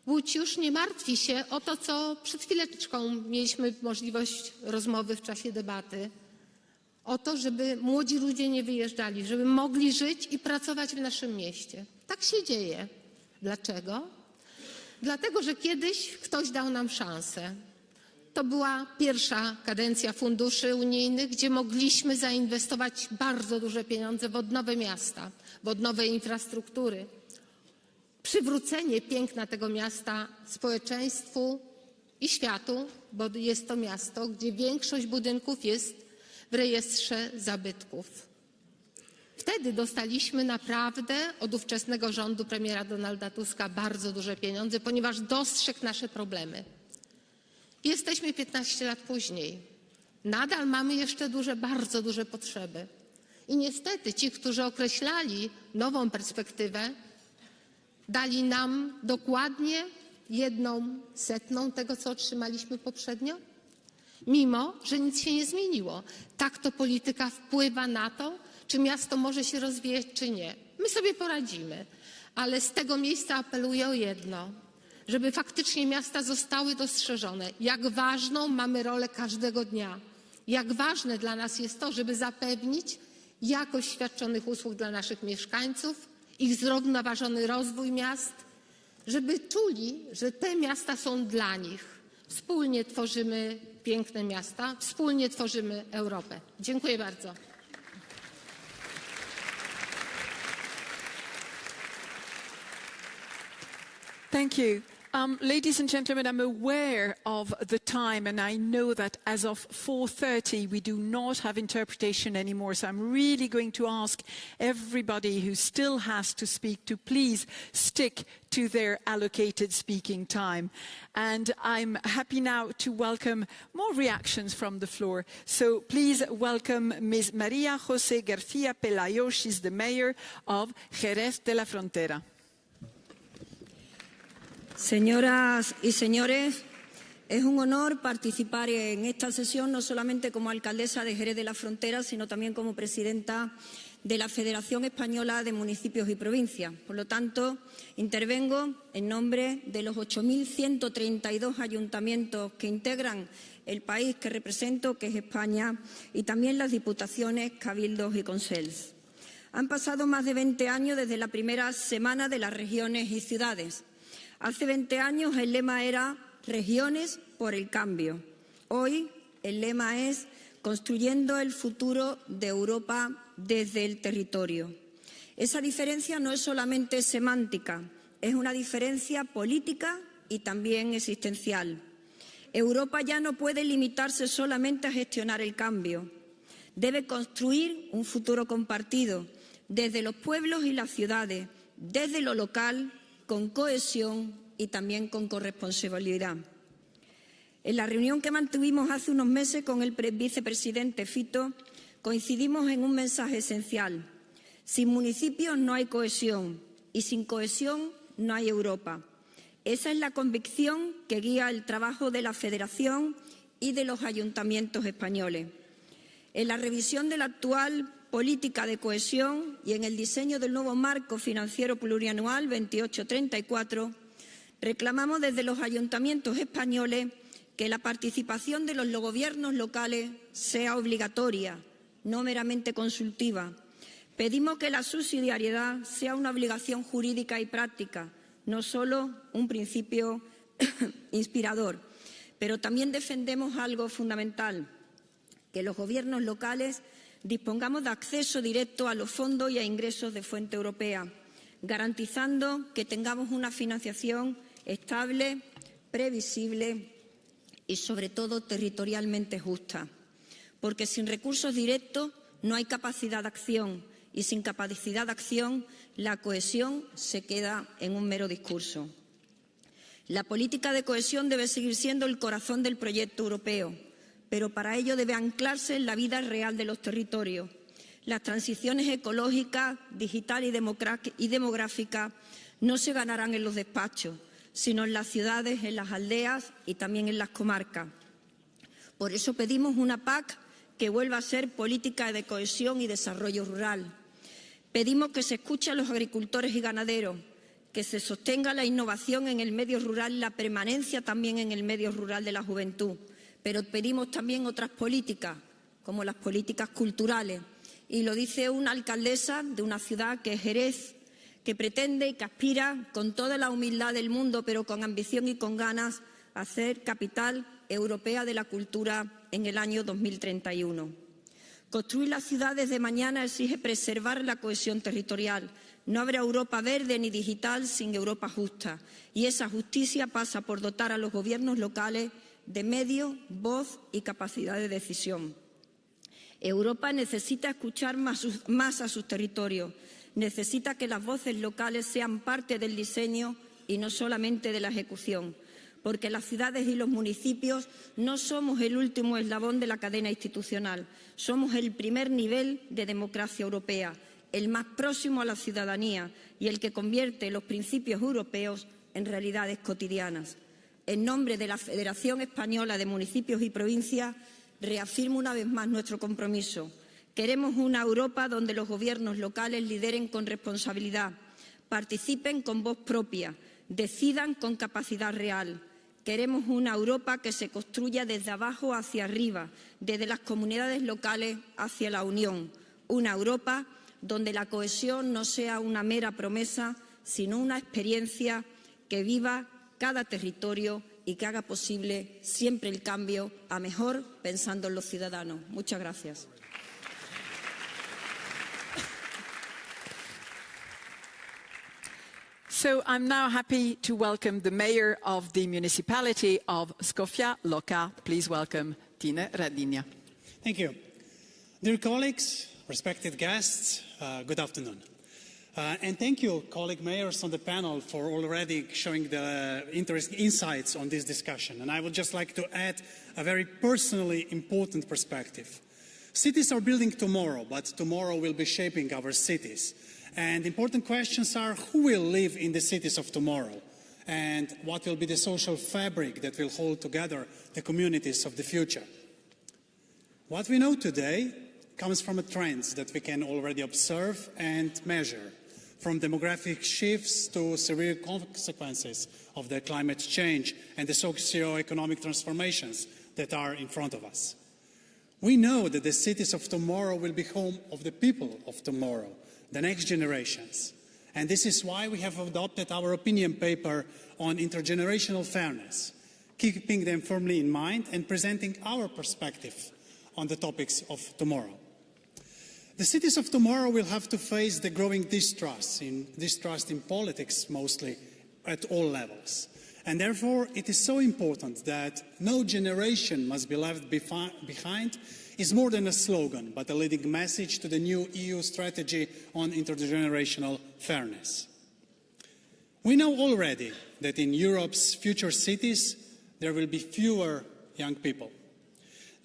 S: Łódź już nie martwi się o to, co przed chwileczką mieliśmy możliwość rozmowy w czasie debaty. O to, żeby młodzi ludzie nie wyjeżdżali, żeby mogli żyć i pracować w naszym mieście. Tak się dzieje. Dlaczego? Dlatego, że kiedyś ktoś dał nam szansę. To była pierwsza kadencja funduszy unijnych, gdzie mogliśmy zainwestować bardzo duże pieniądze w odnowę miasta, w odnowę infrastruktury. Przywrócenie piękna tego miasta społeczeństwu i światu, bo jest to miasto, gdzie większość budynków jest w rejestrze zabytków. Wtedy dostaliśmy naprawdę od ówczesnego rządu premiera Donalda Tuska bardzo duże pieniądze, ponieważ dostrzegł nasze problemy. Jesteśmy 15 lat później. Nadal mamy jeszcze bardzo duże potrzeby. I niestety ci, którzy określali nową perspektywę, dali nam dokładnie 1/100 tego, co otrzymaliśmy poprzednio? Mimo że nic się nie zmieniło. Tak to polityka wpływa na to, czy miasto może się rozwijać, czy nie. My sobie poradzimy, ale z tego miejsca apeluję o jedno, żeby faktycznie miasta zostały dostrzeżone, jak ważną mamy rolę każdego dnia, jak ważne dla nas jest to, żeby zapewnić jakość świadczonych usług dla naszych mieszkańców, ich zrównoważony rozwój miast, żeby czuli, że te miasta są dla nich. Wspólnie tworzymy piękne miasta, wspólnie tworzymy Europę. Dziękuję bardzo.
A: Thank you. Ladies and gentlemen, I'm aware of the time, and I know that as of 4:30 we do not have interpretation anymore, so I'm really going to ask everybody who still has to speak to please stick to their allocated speaking time. And I'm happy now to welcome more reactions from the floor. So please welcome Ms. María José García Pelayo. She's the mayor of Jerez de la Frontera.
T: Señoras y señores, es un honor participar en esta sesión no solamente como alcaldesa de Jerez de la Frontera, sino también como presidenta de la Federación Española de Municipios y Provincias. Por lo tanto, intervengo en nombre de los 8.132 ayuntamientos que integran el país que represento, que es España, y también las diputaciones, cabildos y consels. Han pasado más de 20 años desde la primera semana de las regiones y ciudades. Hace 20 años el lema era Regiones por el cambio. Hoy el lema es Construyendo el futuro de Europa desde el territorio. Esa diferencia no es solamente semántica, es una diferencia política y también existencial. Europa ya no puede limitarse solamente a gestionar el cambio. Debe construir un futuro compartido desde los pueblos y las ciudades, desde lo local, con cohesión y también con corresponsabilidad. En la reunión que mantuvimos hace unos meses con el vicepresidente Fitto, coincidimos en un mensaje esencial. Sin municipios no hay cohesión y sin cohesión no hay Europa. Esa es la convicción que guía el trabajo de la Federación y de los ayuntamientos españoles. En la revisión de la actual política de cohesión y en el diseño del nuevo marco financiero plurianual 28-34, reclamamos desde los ayuntamientos españoles que la participación de los gobiernos locales sea obligatoria, no meramente consultiva. Pedimos que la subsidiariedad sea una obligación jurídica y práctica, no solo un principio inspirador. Pero también defendemos algo fundamental, que los gobiernos locales dispongamos de acceso directo a los fondos y a ingresos de fuente europea, garantizando que tengamos una financiación estable, previsible y, sobre todo, territorialmente justa. Porque sin recursos directos no hay capacidad de acción y sin capacidad de acción la cohesión se queda en un mero discurso. La política de cohesión debe seguir siendo el corazón del proyecto europeo, pero para ello debe anclarse en la vida real de los territorios. Las transiciones ecológicas, digital y demográfica no se ganarán en los despachos, sino en las ciudades, en las aldeas y también en las comarcas. Por eso pedimos una PAC que vuelva a ser política de cohesión y desarrollo rural. Pedimos que se escuche a los agricultores y ganaderos, que se sostenga la innovación en el medio rural, la permanencia también en el medio rural de la juventud. Pero pedimos también otras políticas, como las políticas culturales. Y lo dice una alcaldesa de una ciudad que es Jerez, que pretende y que aspira con toda la humildad del mundo, pero con ambición y con ganas, a ser capital europea de la cultura en el año 2031. Construir las ciudades de mañana exige preservar la cohesión territorial. No habrá Europa verde ni digital sin Europa justa. Y esa justicia pasa por dotar a los gobiernos locales de medios, voz y capacidad de decisión. Europa necesita escuchar más a sus territorios. Necesita que las voces locales sean parte del diseño y no solamente de la ejecución, porque las ciudades y los municipios no somos el último eslabón de la cadena institucional, somos el primer nivel de democracia europea. el más próximo a la ciudadanía y el que convierte los principios europeos en realidades cotidianas. En nombre de la Federación Española de Municipios y Provincias, reafirmo una vez más nuestro compromiso. Queremos una Europa donde los gobiernos locales lideren con responsabilidad, participen con voz propia, decidan con capacidad real. Queremos una Europa que se construya desde abajo hacia arriba, desde las comunidades locales hacia la Unión. Una Europa donde la cohesión no sea una mera promesa, sino una experiencia que viva cada territorio y que haga posible siempre el cambio a mejor pensando en los ciudadanos. Muchas gracias.
A: So I'm now happy to welcome the mayor of the municipality of Skopje Loka. Please welcome Tine Radinja.
U: Thank you. Dear colleagues, respected guests, good afternoon. And thank you, colleague mayors on the panel, for already showing the interesting insights on this discussion. And I would just like to add a very personally important perspective. Cities are building tomorrow, but tomorrow will be shaping our cities. And important questions are who will live in the cities of tomorrow? And what will be the social fabric that will hold together the communities of the future? What we know today comes from trends that we can already observe and measure, from demographic shifts to severe consequences of the climate change and the socio-economic transformations that are in front of us. We know that the cities of tomorrow will be home of the people of tomorrow, the next generations. And this is why we have adopted our opinion paper on intergenerational fairness, keeping them firmly in mind and presenting our perspective on the topics of tomorrow. The cities of tomorrow will have to face the growing distrust in politics, mostly at all levels. And therefore, it is so important that no generation must be left behind is more than a slogan, but a leading message to the new EU strategy on intergenerational fairness. We know already that in Europe's future cities, there will be fewer young people.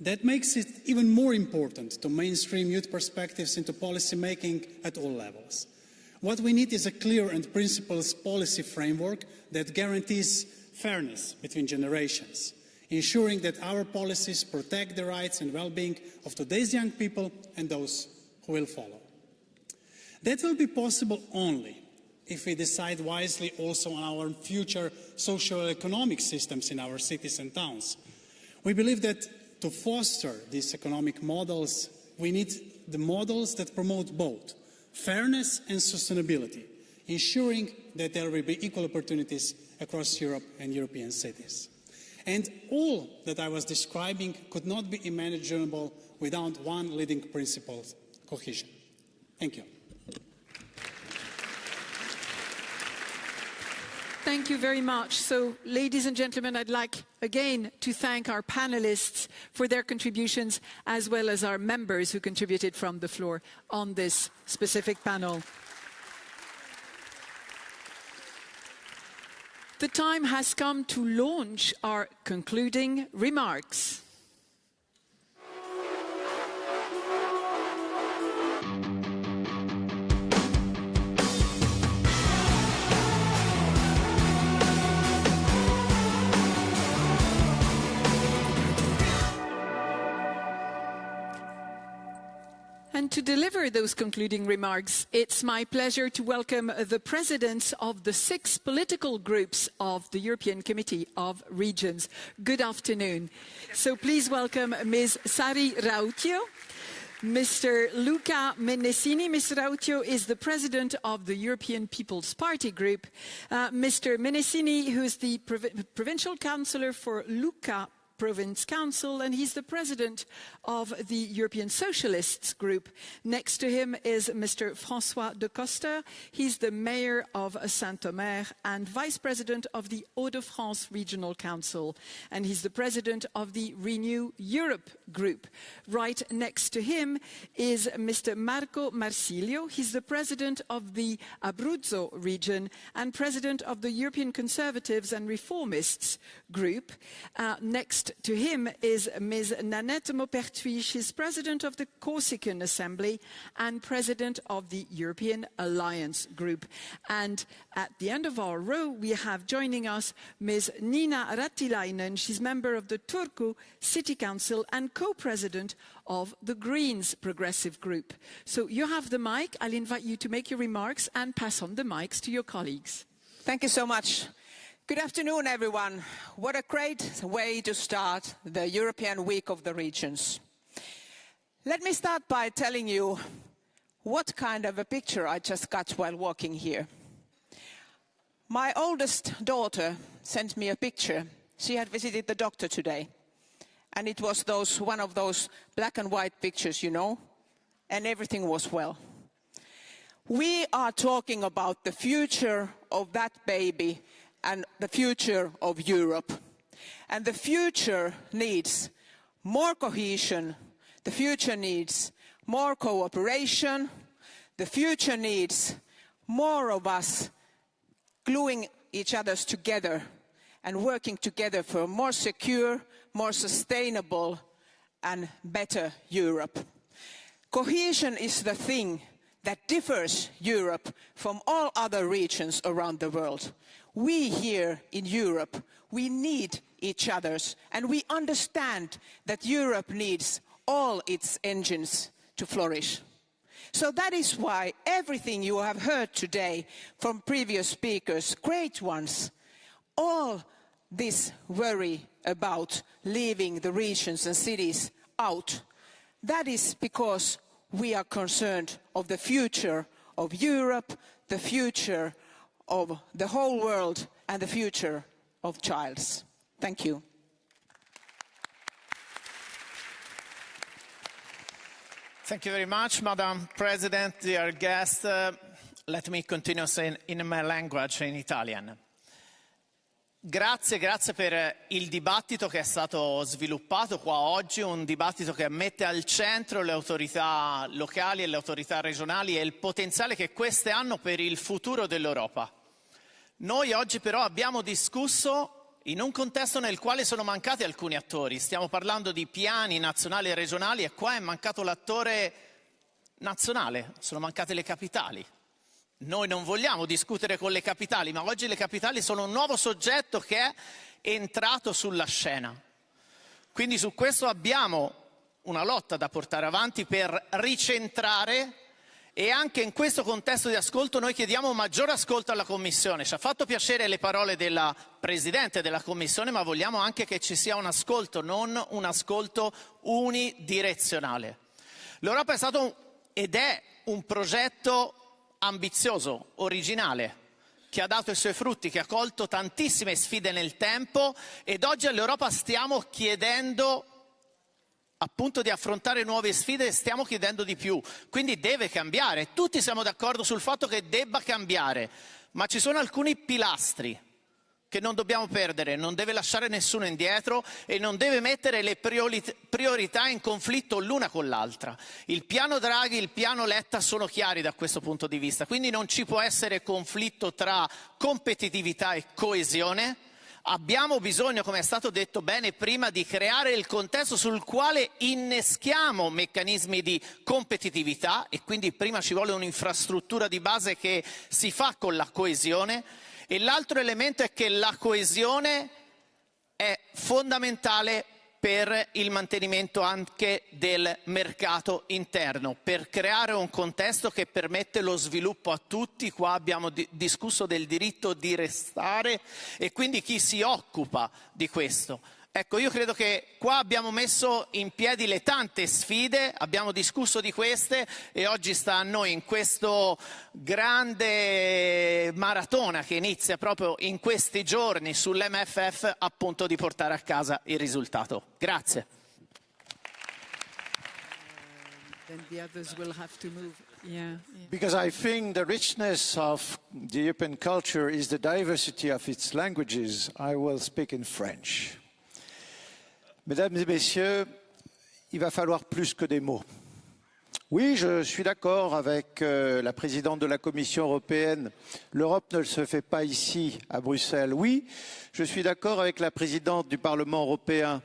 U: That makes it even more important to mainstream youth perspectives into policy making at all levels. What we need is a clear and principled policy framework that guarantees fairness between generations, ensuring that our policies protect the rights and well-being of today's young people and those who will follow. That will be possible only if we decide wisely also on our future socio-economic systems in our cities and towns. We believe that to foster these economic models, we need the models that promote both fairness and sustainability, ensuring that there will be equal opportunities across Europe and European cities. And all that I was describing could not be imaginable without one leading principle, cohesion. Thank you.
A: Thank you very much. So, ladies and gentlemen, I'd like again to thank our panelists for their contributions, as well as our members who contributed from the floor on this specific panel. The time has come to launch our concluding remarks. And to deliver those concluding remarks, it's my pleasure to welcome the presidents of the 6 political groups of the European Committee of Regions. Good afternoon. So please welcome Ms. Sari Rautio, Mr. Luca Mennesini. Mr. Rautio is the president of the European People's Party Group. Mr. Mennesini, who is the provincial councillor for Lucca Province Council, and he's the president of the European Socialists Group. Next to him is Mr. François de Coster. He's the mayor of Saint-Omer and vice president of the Hauts-de-France Regional Council. And he's the president of the Renew Europe Group. Right next to him is Mr. Marco Marsilio. He's the president of the Abruzzo region and president of the European Conservatives and Reformists Group. Next next to him is Ms. Nanette Maupertuis. She's President of the Corsican Assembly and President of the European Alliance Group. And at the end of our row, we have joining us Ms. Nina Rattilainen. She's member of the Turku City Council and co-president of the Greens Progressive Group. So you have the mic. I'll invite you to make your remarks and pass on the mics to your colleagues.
B: Thank you so much. Good afternoon, everyone. What a great way to start the European Week of the Regions. Let me start by telling you what kind of a picture I just got while walking here. My oldest daughter sent me a picture. She had visited the doctor today. And it was one of those black and white pictures, you know, and everything was well. We are talking about the future of that baby and the future of Europe. And the future needs more cohesion, the future needs more cooperation, the future needs more of us gluing each other together and working together for a more secure, more sustainable and better Europe. Cohesion is the thing that differs Europe from all other regions around the world. We here in Europe, we need each other's, and we understand that Europe needs all its engines to flourish. So that is why everything you have heard today from previous speakers, great ones, all this worry about leaving the regions and cities out, that is because we are concerned of the future of Europe, the future of the whole world, and the future of childs. Thank you.
V: Thank you very much, Madam President, dear guests. Let me continue saying in my language, in Italian. Grazie per il dibattito che è stato sviluppato qua oggi, un dibattito che mette al centro le autorità locali e le autorità regionali e il potenziale che queste hanno per il futuro dell'Europa. Noi oggi però abbiamo discusso in un contesto nel quale sono mancati alcuni attori. Stiamo parlando di piani nazionali e regionali e qua è mancato l'attore nazionale, sono mancate le capitali. Noi non vogliamo discutere con le capitali, ma oggi le capitali sono un nuovo soggetto che è entrato sulla scena. Quindi su questo abbiamo una lotta da portare avanti per ricentrare e anche in questo contesto di ascolto noi chiediamo maggiore ascolto alla Commissione. Ci ha fatto piacere le parole della Presidente della Commissione, ma vogliamo anche che ci sia un ascolto, non un ascolto unidirezionale. L'Europa è stato ed è un progetto ambizioso, originale, che ha dato i suoi frutti, che ha colto tantissime sfide nel tempo ed oggi all'Europa stiamo chiedendo appunto di affrontare nuove sfide e stiamo chiedendo di più. Quindi deve cambiare. Tutti siamo d'accordo sul fatto che debba cambiare, ma ci sono alcuni pilastri che non dobbiamo perdere, non deve lasciare nessuno indietro e non deve mettere le priorità in conflitto l'una con l'altra. Il piano Draghi, il piano Letta sono chiari da questo punto di vista, quindi non ci può essere conflitto tra competitività e coesione. Abbiamo bisogno, come è stato detto bene prima, di creare il contesto sul quale inneschiamo meccanismi di competitività e quindi prima ci vuole un'infrastruttura di base che si fa con la coesione. E l'altro elemento è che la coesione è fondamentale per il mantenimento anche del mercato interno, per creare un contesto che permette lo sviluppo a tutti. Qua abbiamo discusso del diritto di restare e quindi chi si occupa di questo. Ecco, io credo che qua abbiamo messo in piedi le tante sfide, abbiamo discusso di queste e oggi sta a noi in questo grande maratona che inizia proprio in questi giorni sull'MFF appunto di portare a casa il risultato. Grazie.
W: Because I think the richness of the European culture is the diversity of its languages, I will speak in French. Mesdames et messieurs, il va falloir plus que des mots. Oui, je suis d'accord avec la présidente de la Commission européenne. L'Europe ne se fait pas ici, à Bruxelles. Oui, je suis d'accord avec la présidente du Parlement européen.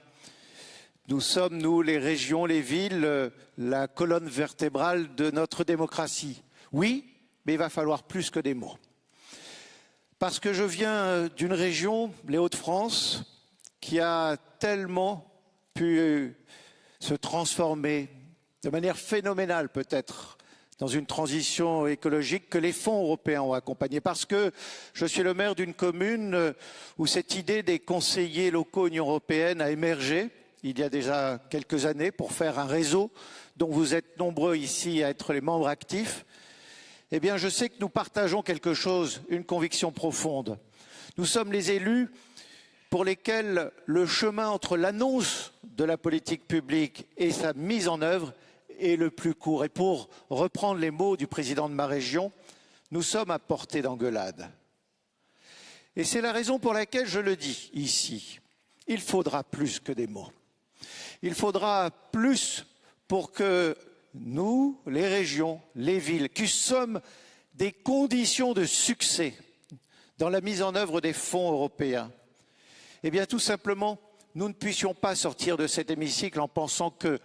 W: Nous sommes, nous, les régions, les villes, la colonne vertébrale de notre démocratie. Oui, mais il va falloir plus que des mots. Parce que je viens d'une région, les Hauts-de-France, qui a tellement pu se transformer de manière phénoménale peut-être dans une transition écologique que les fonds européens ont accompagné. Parce que je suis le maire d'une commune où cette idée des conseillers locaux Union européenne a émergé il y a déjà quelques années pour faire un réseau dont vous êtes nombreux ici à être les membres actifs. Eh bien, je sais que nous partageons quelque chose, une conviction profonde. Nous sommes les élus pour lesquels le chemin entre l'annonce de la politique publique et sa mise en œuvre est le plus court. Et pour reprendre les mots du président de ma région, nous sommes à portée d'engueulade. Et c'est la raison pour laquelle je le dis ici. Il faudra plus que des mots. Il faudra plus pour que nous, les régions, les villes, qui sommes des conditions de succès dans la mise en œuvre des fonds européens, eh bien tout simplement, nous ne puissions pas sortir de cet hémicycle en pensant que,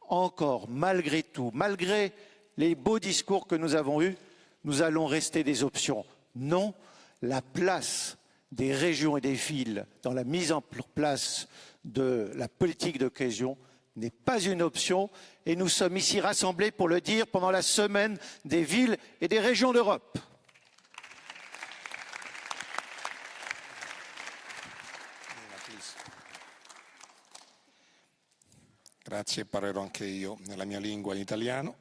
W: encore, malgré tout, malgré les beaux discours que nous avons eus, nous allons rester des options. Non, la place des régions et des villes dans la mise en place de la politique de cohésion n'est pas une option et nous sommes ici rassemblés pour le dire pendant la semaine des villes et des régions d'Europe.
C: Grazie, parlerò anche io nella mia lingua, in italiano.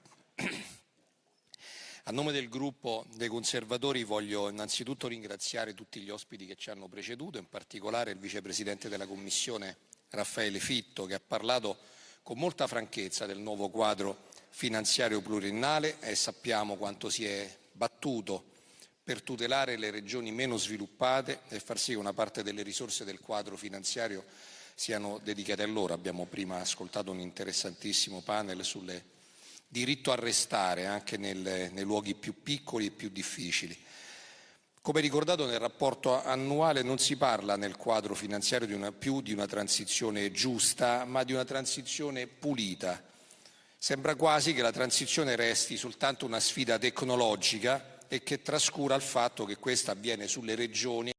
C: A nome del gruppo dei conservatori voglio innanzitutto ringraziare tutti gli ospiti che ci hanno preceduto, in particolare il vicepresidente della Commissione Raffaele Fitto, che ha parlato con molta franchezza del nuovo quadro finanziario pluriennale e sappiamo quanto si è battuto per tutelare le regioni meno sviluppate e far sì che una parte delle risorse del quadro finanziario siano dedicate a loro. Abbiamo prima ascoltato un interessantissimo panel sul diritto a restare anche nei luoghi più piccoli e più difficili. Come ricordato nel rapporto annuale non si parla nel quadro finanziario più di una transizione giusta, ma di una transizione pulita. Sembra quasi che la transizione resti soltanto una sfida tecnologica e che trascura il fatto che questa avviene sulle regioni